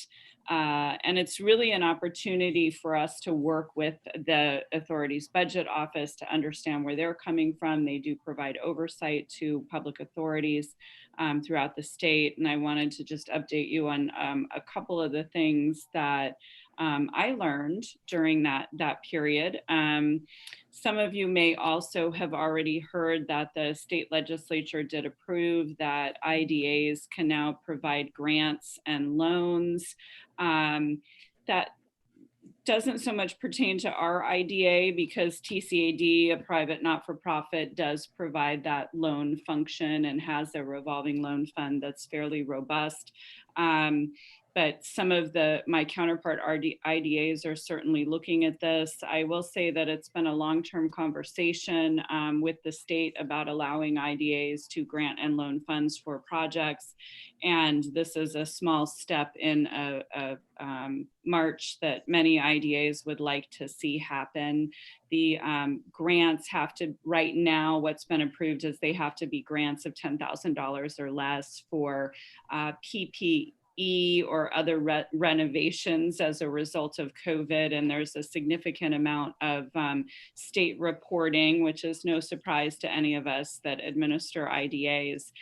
And it's really an opportunity for us to work with the authority's budget office to understand where they're coming from. They do provide oversight to public authorities throughout the state. And I wanted to just update you on a couple of the things that I learned during that period. Some of you may also have already heard that the state legislature did approve that IDAs can now provide grants and loans. That doesn't so much pertain to our IDA because TCAD, a private not-for-profit, does provide that loan function and has a revolving loan fund that's fairly robust. But some of my counterpart IDAs are certainly looking at this. I will say that it's been a long-term conversation with the state about allowing IDAs to grant and loan funds for projects. And this is a small step in a march that many IDAs would like to see happen. The grants have to, right now, what's been approved is they have to be grants of $10,000 or less for PPE or other renovations as a result of COVID. And there's a significant amount of state reporting, which is no surprise to any of us that administer IDAs.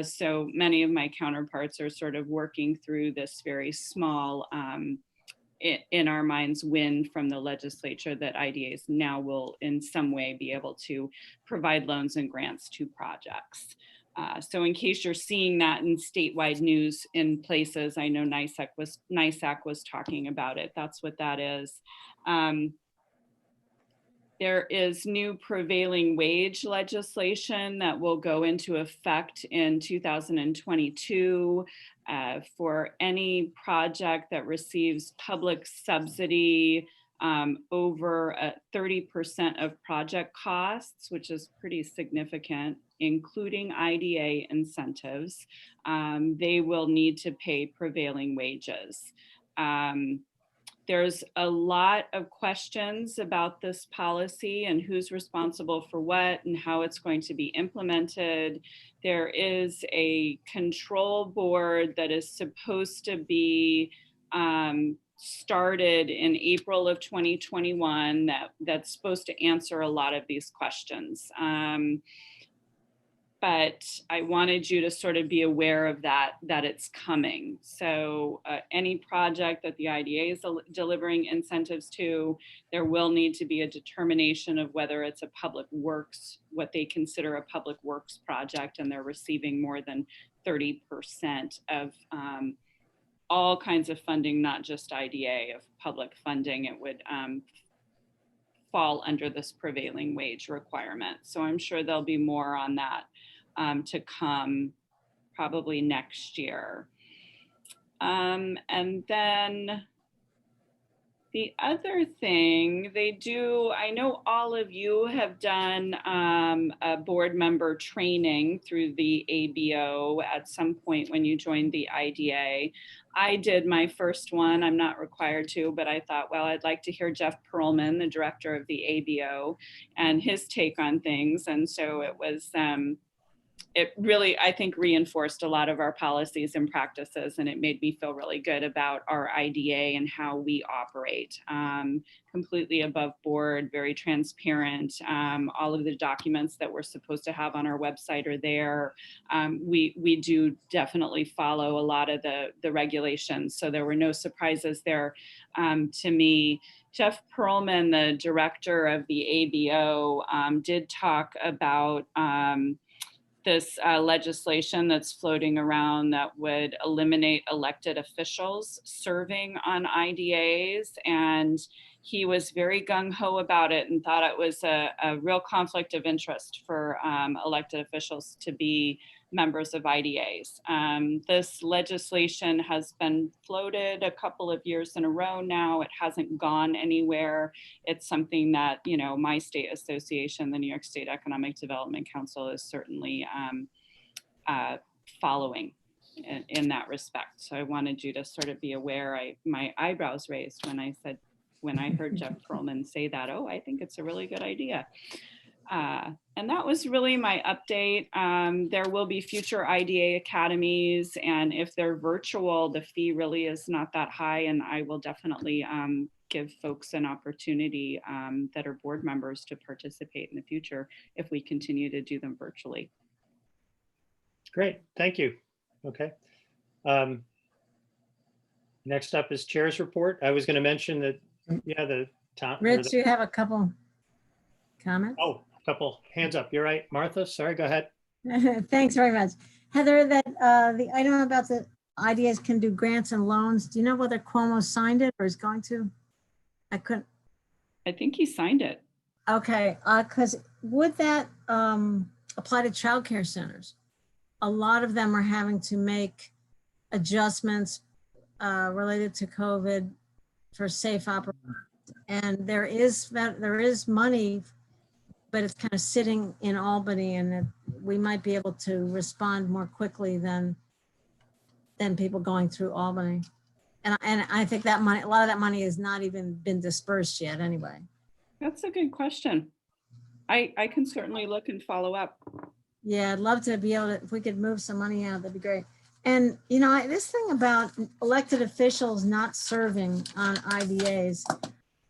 So many of my counterparts are sort of working through this very small, in our minds, win from the legislature that IDAs now will in some way be able to provide loans and grants to projects. So in case you're seeing that in statewide news in places, I know NISAC was talking about it. That's what that is. There is new prevailing wage legislation that will go into effect in 2022 for any project that receives public subsidy over 30% of project costs, which is pretty significant, including IDA incentives. They will need to pay prevailing wages. There's a lot of questions about this policy and who's responsible for what and how it's going to be implemented. There is a control board that is supposed to be started in April of 2021 that's supposed to answer a lot of these questions. But I wanted you to sort of be aware of that it's coming. So any project that the IDA is delivering incentives to, there will need to be a determination of whether it's a public works, what they consider a public works project, and they're receiving more than 30% of all kinds of funding, not just IDA, of public funding. It would fall under this prevailing wage requirement. So I'm sure there'll be more on that to come probably next year. And then the other thing they do, I know all of you have done a board member training through the ABO at some point when you joined the IDA. I did my first one. I'm not required to, but I thought, well, I'd like to hear Jeff Perlman, the director of the ABO, and his take on things. And so it was, it really, I think, reinforced a lot of our policies and practices, and it made me feel really good about our IDA and how we operate. Completely above board, very transparent. All of the documents that we're supposed to have on our website are there. We do definitely follow a lot of the regulations, so there were no surprises there to me. Jeff Perlman, the director of the ABO, did talk about this legislation that's floating around that would eliminate elected officials serving on IDAs. And he was very gung-ho about it and thought it was a real conflict of interest for elected officials to be members of IDAs. This legislation has been floated a couple of years in a row now. It hasn't gone anywhere. It's something that, you know, my state association, the New York State Economic Development Council, is certainly following in that respect. So I wanted you to sort of be aware. My eyebrows raised when I heard Jeff Perlman say that. Oh, I think it's a really good idea. And that was really my update. There will be future IDA academies, and if they're virtual, the fee really is not that high, and I will definitely give folks an opportunity that are board members to participate in the future if we continue to do them virtually. Great, thank you. Okay. Next up is chair's report. I was going to mention that, yeah, the top. Rich, you have a couple comments? Oh, a couple hands up. You're right. Martha, sorry, go ahead. Thanks very much. Heather, that the item about the IDAs can do grants and loans, do you know whether Cuomo signed it or is going to? I couldn't. I think he signed it. Okay, because would that apply to childcare centers? A lot of them are having to make adjustments related to COVID for safe operations. And there is money, but it's kind of sitting in Albany, and we might be able to respond more quickly than people going through Albany. And I think that money, a lot of that money has not even been dispersed yet anyway. That's a good question. I can certainly look and follow up. Yeah, I'd love to be able to, if we could move some money out, that'd be great. And, you know, this thing about elected officials not serving on IDAs,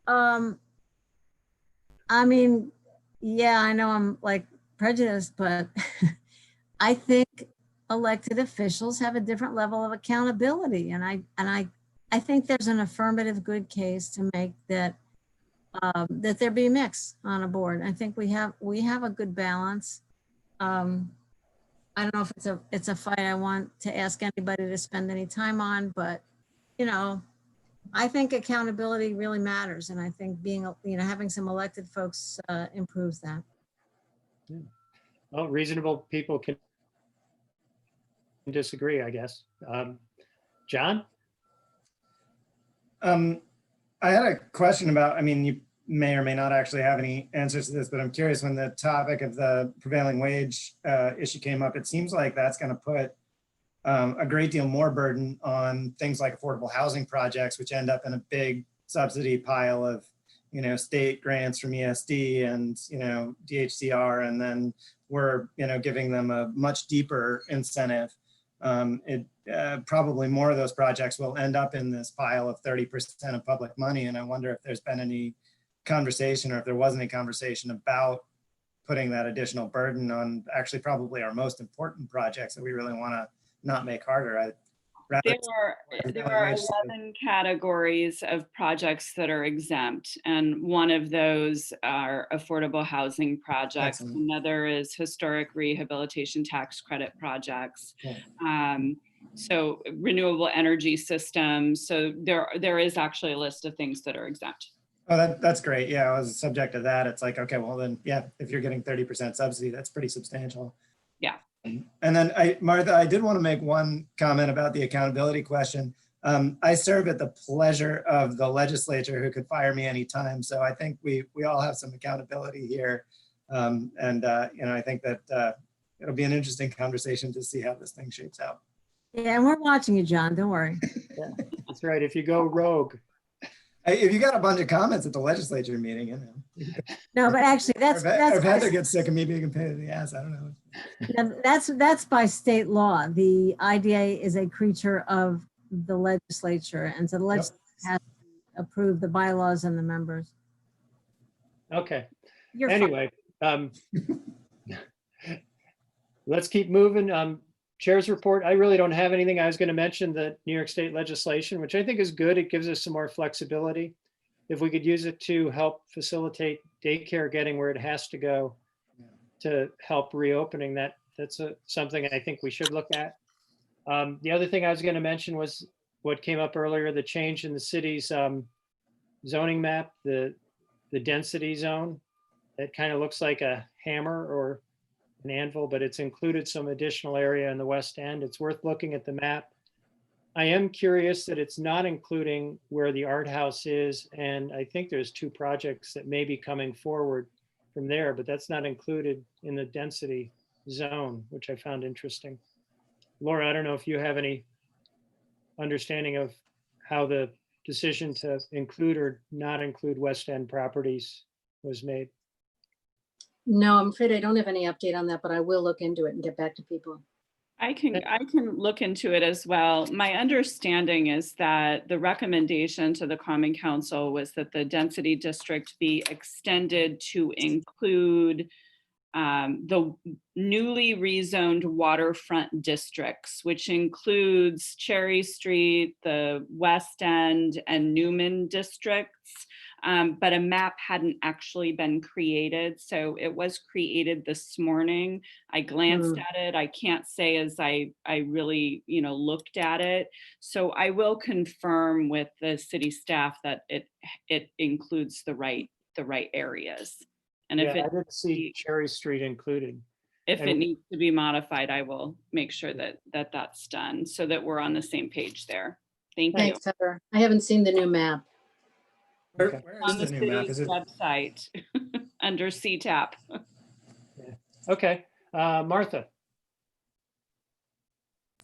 I mean, yeah, I know I'm like prejudiced, but I think elected officials have a different level of accountability. And I think there's an affirmative good case to make that that there be a mix on a board. I think we have a good balance. I don't know if it's a fight I want to ask anybody to spend any time on, but you know, I think accountability really matters. And I think being, having some elected folks improves that. Well, reasonable people can disagree, I guess. John? I had a question about, I mean, you may or may not actually have any answers to this, but I'm curious, when the topic of the prevailing wage issue came up, it seems like that's going to put a great deal more burden on things like affordable housing projects, which end up in a big subsidy pile of, state grants from ESD and, DHCR, and then we're, giving them a much deeper incentive. Probably more of those projects will end up in this pile of 30% of public money. And I wonder if there's been any conversation, or if there was any conversation about putting that additional burden on actually probably our most important projects that we really want to not make harder. There are 11 categories of projects that are exempt, and one of those are affordable housing projects. Excellent. Another is historic rehabilitation tax credit projects. Cool. So renewable energy systems. So there is actually a list of things that are exempt. Oh, that's great. Yeah, I was subject to that. It's like, okay, well then, yeah, if you're getting 30% subsidy, that's pretty substantial. Yeah. And then Martha, I did want to make one comment about the accountability question. I serve at the pleasure of the legislature, who could fire me anytime. So I think we all have some accountability here. I think that it'll be an interesting conversation to see how this thing shapes out. Yeah, and we're watching you, John. Don't worry. Yeah, that's right. If you go rogue. If you got a bunch of comments at the legislature meeting, No, but actually, or if Heather gets sick of me being a pain in the ass, I don't know. that's by state law. The IDA is a creature of the legislature, and so the legislature has to approve the bylaws and the members. Okay. You're fine. Anyway, let's keep moving. Chair's report. I really don't have anything. I was going to mention the New York State legislation, which I think is good. It gives us some more flexibility. If we could use it to help facilitate daycare getting where it has to go to help reopening, that's something I think we should look at. The other thing I was going to mention was what came up earlier, the change in the city's zoning map, the density zone. It kind of looks like a hammer or an anvil, but it's included some additional area in the west end. It's worth looking at the map. I am curious that it's not including where the art house is, and I think there's 2 projects that may be coming forward from there, but that's not included in the density zone, which I found interesting. Laura, I don't know if you have any understanding of how the decision to include or not include West End properties was made. No, I'm afraid I don't have any update on that, but I will look into it and get back to people. I can look into it as well. My understanding is that the recommendation to the Common Council was that the density district be extended to include the newly rezoned waterfront districts, which includes Cherry Street, the West End, and Newman districts. But a map hadn't actually been created. So it was created this morning. I glanced at it. I can't say as I really, looked at it. So I will confirm with the city staff that it includes the right areas. And if I did see Cherry Street included. If it needs to be modified, I will make sure that that's done so that we're on the same page there. Thank you. Thanks, Heather. I haven't seen the new map. Where On is the the new map? city's Is it? website under CTAP. Okay, Martha.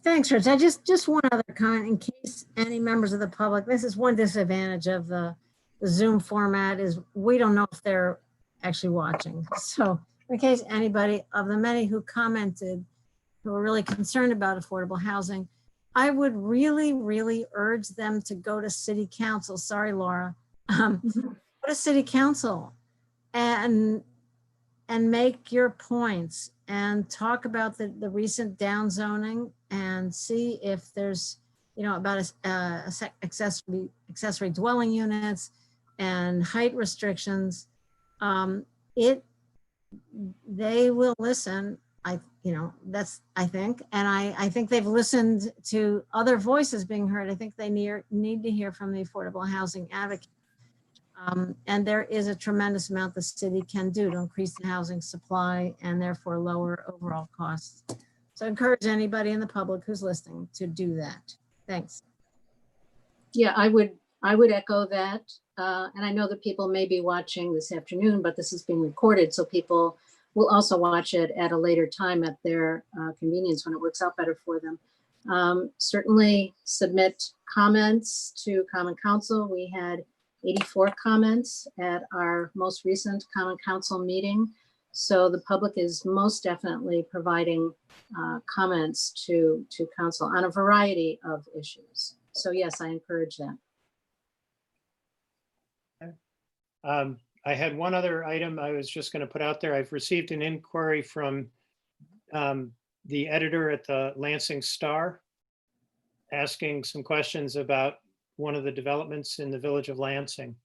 Thanks, Rich. I just one other comment in case any members of the public, this is one disadvantage of the Zoom format is we don't know if they're actually watching. So in case anybody of the many who commented who are really concerned about affordable housing, I would really, really urge them to go to city council. Sorry, Laura. Go to city council and make your points and talk about the recent downzoning and see if there's, about accessory dwelling units and height restrictions. They will listen That's, I think, and I think they've listened to other voices being heard. I think they need to hear from the affordable housing advocate. And there is a tremendous amount the city can do to increase the housing supply and therefore lower overall costs. So I encourage anybody in the public who's listening to do that. Thanks. Yeah, I would echo that. And I know that people may be watching this afternoon, but this is being recorded, so people will also watch it at a later time at their convenience when it works out better for them. Certainly submit comments to Common Council. We had 84 comments at our most recent Common Council meeting. So the public is most definitely providing comments to council on a variety of issues. So yes, I encourage that. I had one other item I was just going to put out there. I've received an inquiry from the editor at the Lansing Star asking some questions about one of the developments in the village of Lansing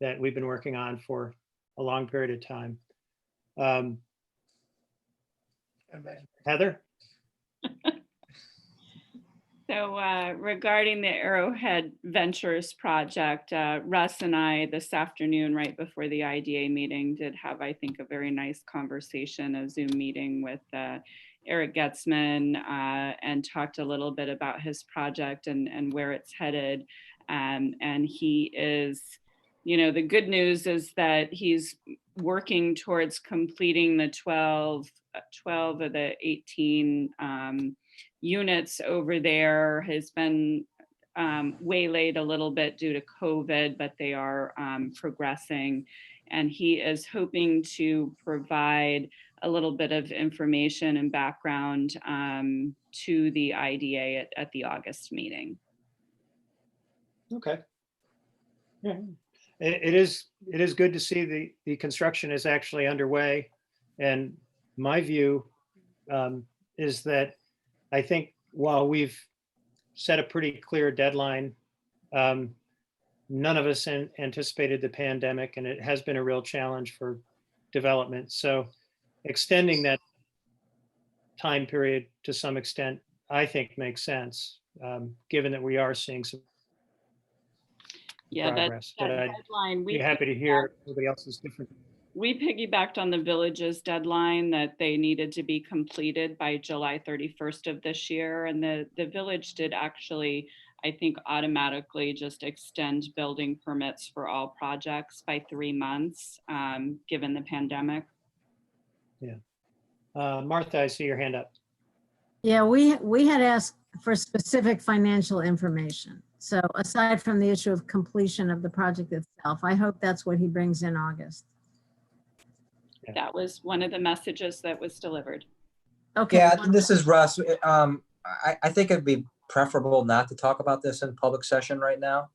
that we've been working on for a long period of time. Heather? So regarding the Arrowhead Ventures project, Russ and I this afternoon, right before the IDA meeting, did have, I think, a very nice conversation, a Zoom meeting with Eric Getzman, and talked a little bit about his project and where it's headed. And he is, the good news is that he's working towards completing the 12 of the 18 units over there. Has been waylaid a little bit due to COVID, but they are progressing. And he is hoping to provide a little bit of information and background to the IDA at the August meeting. Okay. Yeah. It is good to see the construction is actually underway. And my view is that I think while we've set a pretty clear deadline, none of us anticipated the pandemic, and it has been a real challenge for development. So extending that time period to some extent, I think makes sense, given that we are seeing some progress. That But I'd deadline, be happy to hear everybody else is different. we piggybacked on the village's deadline that they needed to be completed by July 31st of this year. And the village did actually, I think, automatically just extend building permits for all projects by 3 months, given the pandemic. Yeah. Martha, I see your hand up. Yeah, we had asked for specific financial information. So aside from the issue of completion of the project itself, I hope that's what he brings in August. That was one of the messages that was delivered. Okay. Yeah, this is Russ. I think it'd be preferable not to talk about this in public session right now.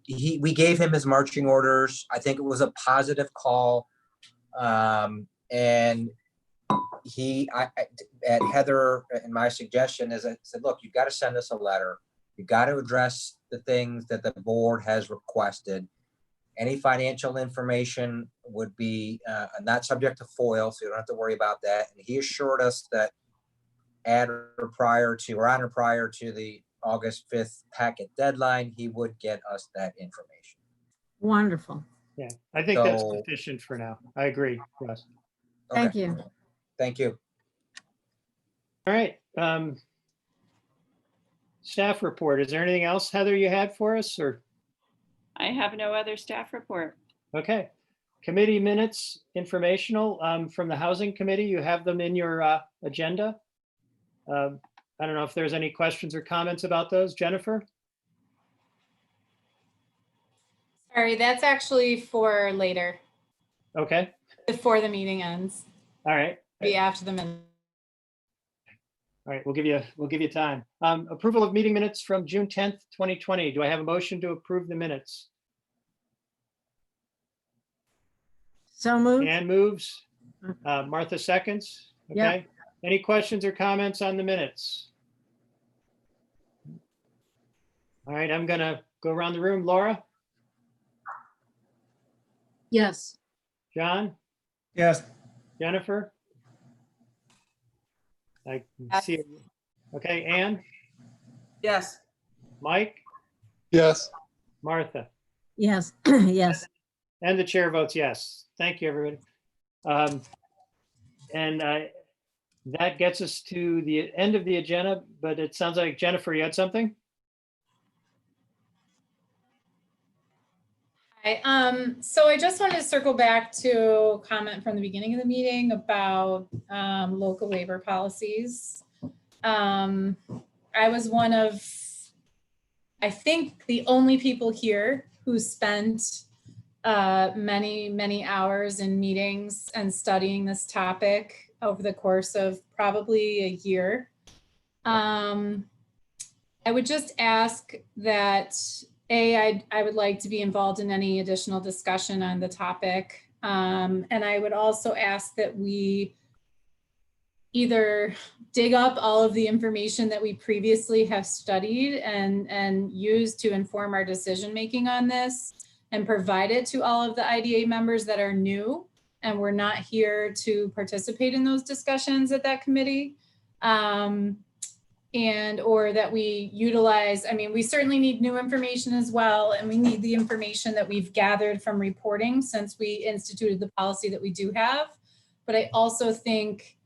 We gave him his marching orders. I think it was a positive call. And at Heather and my suggestion is I said, look, you've got to send us a letter. You've got to address the things that the board has requested. Any financial information would be not subject to FOIL, so you don't have to worry about that. And he assured us that on or prior to the August 5th packet deadline, he would get us that information. Wonderful. Yeah, I think that's sufficient for now. I agree, Russ. Thank Okay. you. Thank you. All right. Staff report. Is there anything else, Heather, you had for us, or? I have no other staff report. Okay. Committee minutes, informational from the Housing Committee. You have them in your agenda. I don't know if there's any questions or comments about those. Jennifer? Sorry, that's actually for later, Okay. before the meeting ends, All right. be after the minute. All right. We'll give you time. Approval of meeting minutes from June 10th, 2020. Do I have a motion to approve the minutes? So moved. Ann moves. Martha seconds. Yeah. Okay. Any questions or comments on the minutes? All right. I'm going to go around the room. Laura? Yes. John? Yes. Jennifer? I can see it. Okay, Anne, Yes. Mike, Yes. Martha, Yes, yes. and the chair votes yes. Thank you, everybody. And that gets us to the end of the agenda, but it sounds like Jennifer, you had something? So I just wanted to circle back to a comment from the beginning of the meeting about local labor policies. I was one of, I think, the only people here who spent many, many hours in meetings and studying this topic over the course of probably a year. I would just ask that I would like to be involved in any additional discussion on the topic. And I would also ask that we either dig up all of the information that we previously have studied and used to inform our decision-making on this and provide it to all of the IDA members that are new and were not here to participate in those discussions at that committee. And or that we utilize, I mean, we certainly need new information as well. And we need the information that we've gathered from reporting since we instituted the policy that we do have. But I also think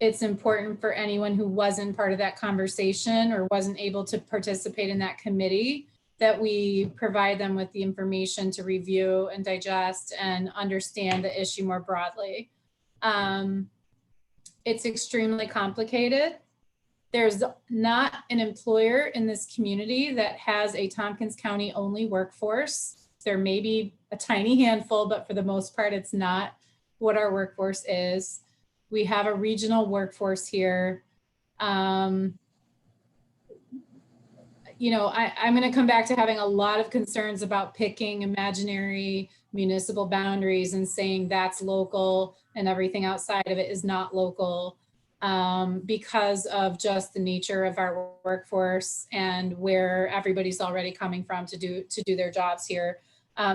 it's important for anyone who wasn't part of that conversation or wasn't able to participate in that committee, that we provide them with the information to review and digest and understand the issue more broadly. It's extremely complicated. There's not an employer in this community that has a Tompkins County only workforce. There may be a tiny handful, but for the most part, it's not what our workforce is. We have a regional workforce here. You know, I'm going to come back to having a lot of concerns about picking imaginary municipal boundaries and saying that's local and everything outside of it is not local. Because of just the nature of our workforce and where everybody's already coming from to do their jobs here.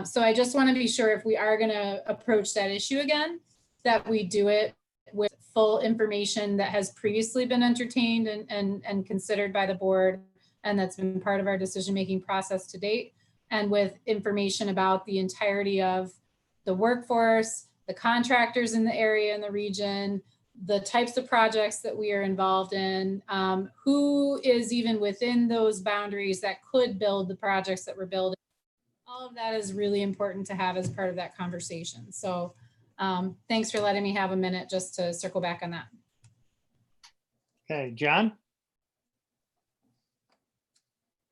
So I just want to be sure if we are going to approach that issue again, that we do it with full information that has previously been entertained and considered by the board, and that's been part of our decision-making process to date, and with information about the entirety of the workforce, the contractors in the area and the region, the types of projects that we are involved in, who is even within those boundaries that could build the projects that we're building. All of that is really important to have as part of that conversation. So thanks for letting me have a minute just to circle back on that. Okay, John?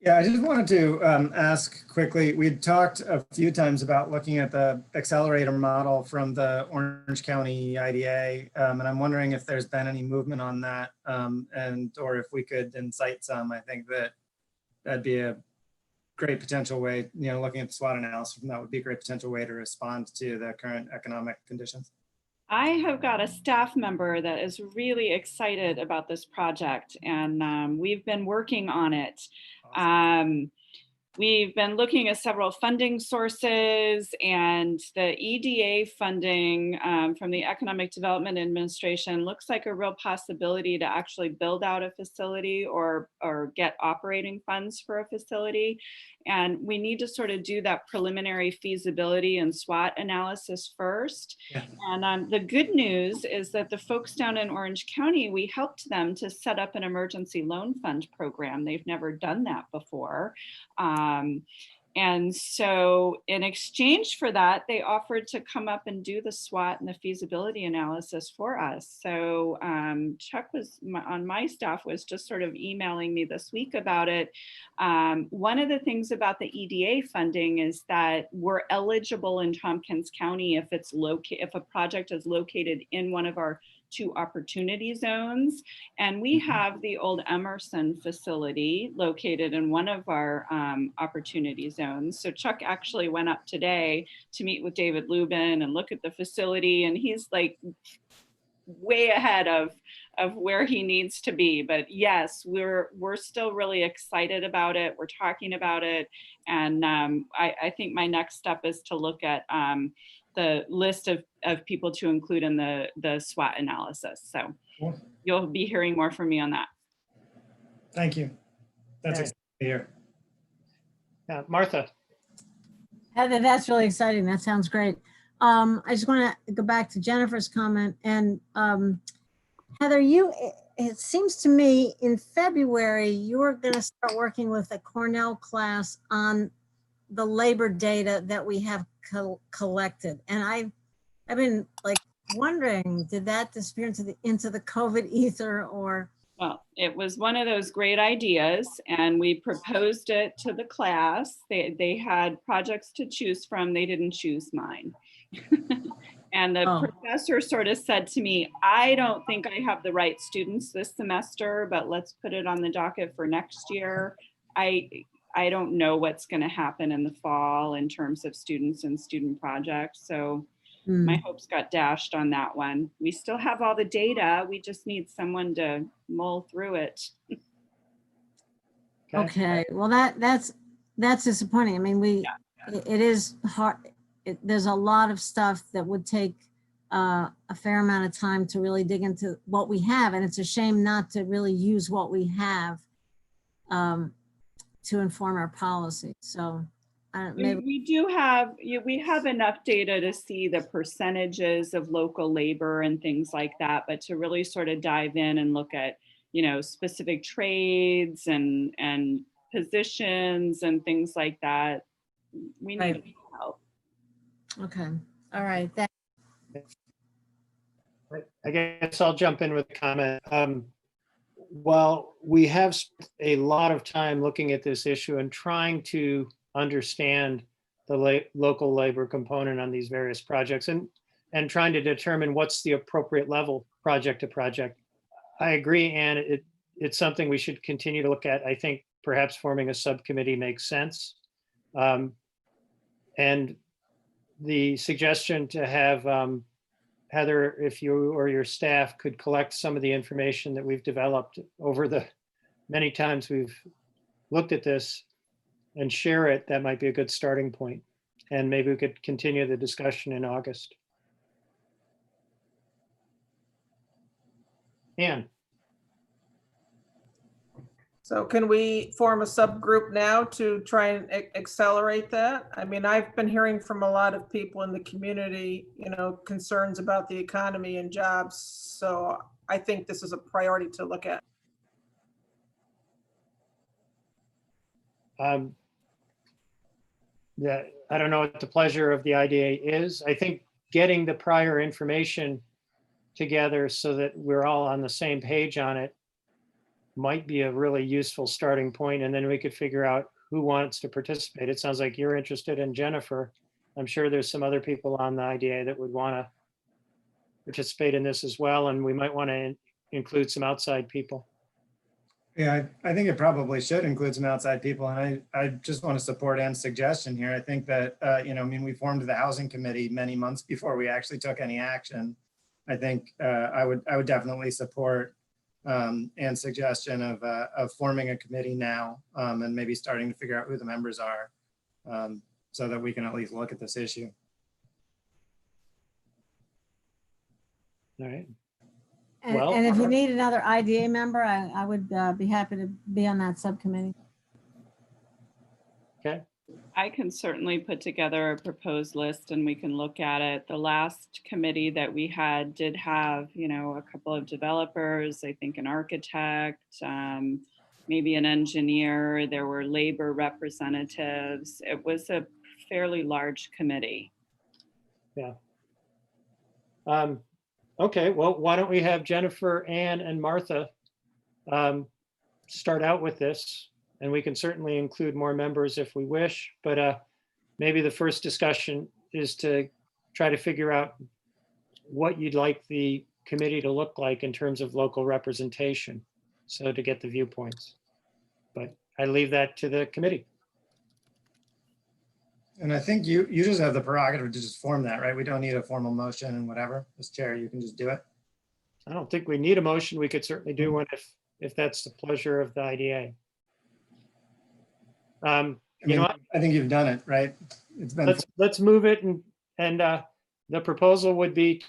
Yeah, I just wanted to ask quickly, we'd talked a few times about looking at the accelerator model from the Orange County IDA, and I'm wondering if there's been any movement on that, or if we could incite some. I think that'd be a great potential way, you know, looking at the SWOT analysis, that would be a great potential way to respond to the current economic conditions. I have got a staff member that is really excited about this project, and we've been working on it. We've been looking at several funding sources, and the EDA funding from the Economic Development Administration looks like a real possibility to actually build out a facility or get operating funds for a facility. And we need to sort of do that preliminary feasibility and SWOT analysis first. Yeah. And the good news is that the folks down in Orange County, we helped them to set up an emergency loan fund program. They've never done that before. And so in exchange for that, they offered to come up and do the SWOT and the feasibility analysis for us. So Chuck was on my staff was just sort of emailing me this week about it. One of the things about the EDA funding is that we're eligible in Tompkins County if a project is located in one of our 2 opportunity zones. And we have the old Emerson facility located in one of our opportunity zones. So Chuck actually went up today to meet with David Lubin and look at the facility, and he's like way ahead of where he needs to be. But yes, we're still really excited about it. We're talking about it. And I think my next step is to look at the list of people to include in the SWOT analysis. So Cool. you'll be hearing more from me on that. Thank you. That's Okay. exciting to hear. Martha, Heather, that's really exciting. That sounds great. I just want to go back to Jennifer's comment and Heather, it seems to me in February, you were going to start working with a Cornell class on the labor data that we have collected. And I've been like wondering, did that disappear into the COVID ether or? Well, it was one of those great ideas and we proposed it to the class. They had projects to choose from. They didn't choose mine. And the professor sort of said to me, I don't think I have the right students this semester, but let's put it on the docket for next year. I don't know what's going to happen in the fall in terms of students and student projects. So my hopes got dashed on that one. We still have all the data. We just need someone to mull through it. Okay, well that's disappointing. I mean, it is hard. There's a lot of stuff that would take a fair amount of time to really dig into what we have. And it's a shame not to really use what we have to inform our policy. So maybe we have enough data to see the percentages of local labor and things like that, but to really sort of dive in and look at, specific trades and positions and things like that, we need help. Okay, all right. I guess I'll jump in with a comment. While we have spent a lot of time looking at this issue and trying to understand the local labor component on these various projects and trying to determine what's the appropriate level project to project, I agree, and it's something we should continue to look at. I think perhaps forming a subcommittee makes sense. And the suggestion to have Heather, if you or your staff could collect some of the information that we've developed over the many times we've looked at this and share it, that might be a good starting point. And maybe we could continue the discussion in August. Ann. So can we form a subgroup now to try and accelerate that? I mean, I've been hearing from a lot of people in the community, concerns about the economy and jobs. So I think this is a priority to look at. Yeah, I don't know what the pleasure of the IDA is. I think getting the prior information together so that we're all on the same page on it might be a really useful starting point, and then we could figure out who wants to participate. It sounds like you're interested in Jennifer. I'm sure there's some other people on the IDA that would want to participate in this as well, and we might want to include some outside people. Yeah, I think it probably should include some outside people, and I just want to support Ann's suggestion here. I think that, we formed the housing committee many months before we actually took any action. I think I would definitely support Ann's suggestion of forming a committee now and maybe starting to figure out who the members are so that we can at least look at this issue. All right. And if you need another IDA member, I would be happy to be on that subcommittee. Okay. I can certainly put together a proposed list and we can look at it. The last committee that we had did have, a couple of developers, I think an architect, maybe an engineer. There were labor representatives. It was a fairly large committee. Yeah. Okay, well, why don't we have Jennifer, Ann, and Martha start out with this, and we can certainly include more members if we wish, but maybe the first discussion is to try to figure out what you'd like the committee to look like in terms of local representation, so to get the viewpoints. But I leave that to the committee. And I think you just have the prerogative to just form that, right? We don't need a formal motion and whatever. As chair, you can just do it. I don't think we need a motion. We could certainly do one if that's the pleasure of the IDA. I think you've done it, right? It's been. Let's move it, and the proposal would be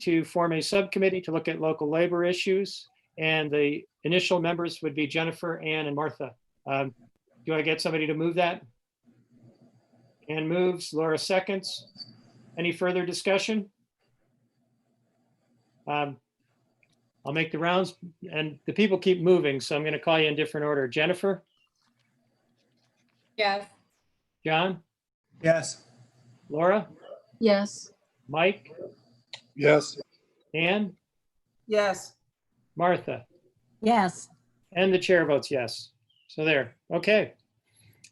to form a subcommittee to look at local labor issues. And the initial members would be Jennifer, Ann, and Martha. Do I get somebody to move that? Ann moves, Laura seconds. Any further discussion? I'll make the rounds, and the people keep moving, so I'm going to call you in different order. Jennifer, Yes. John, Yes. Laura, Yes. Mike, Yes. Ann, Yes. Martha, Yes. and the chair votes yes. So there, okay.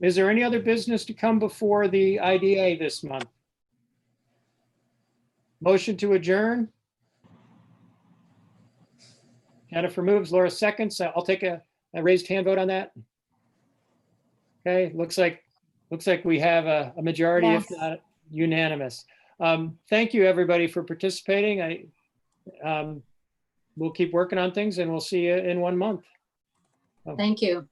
Is there any other business to come before the IDA this month? Motion to adjourn? Jennifer moves, Laura seconds. I'll take a raised hand vote on that. Okay, looks like we have a majority, if Yes. not unanimous. Thank you, everybody, for participating. We'll keep working on things and we'll see you in 1 month. Thank you.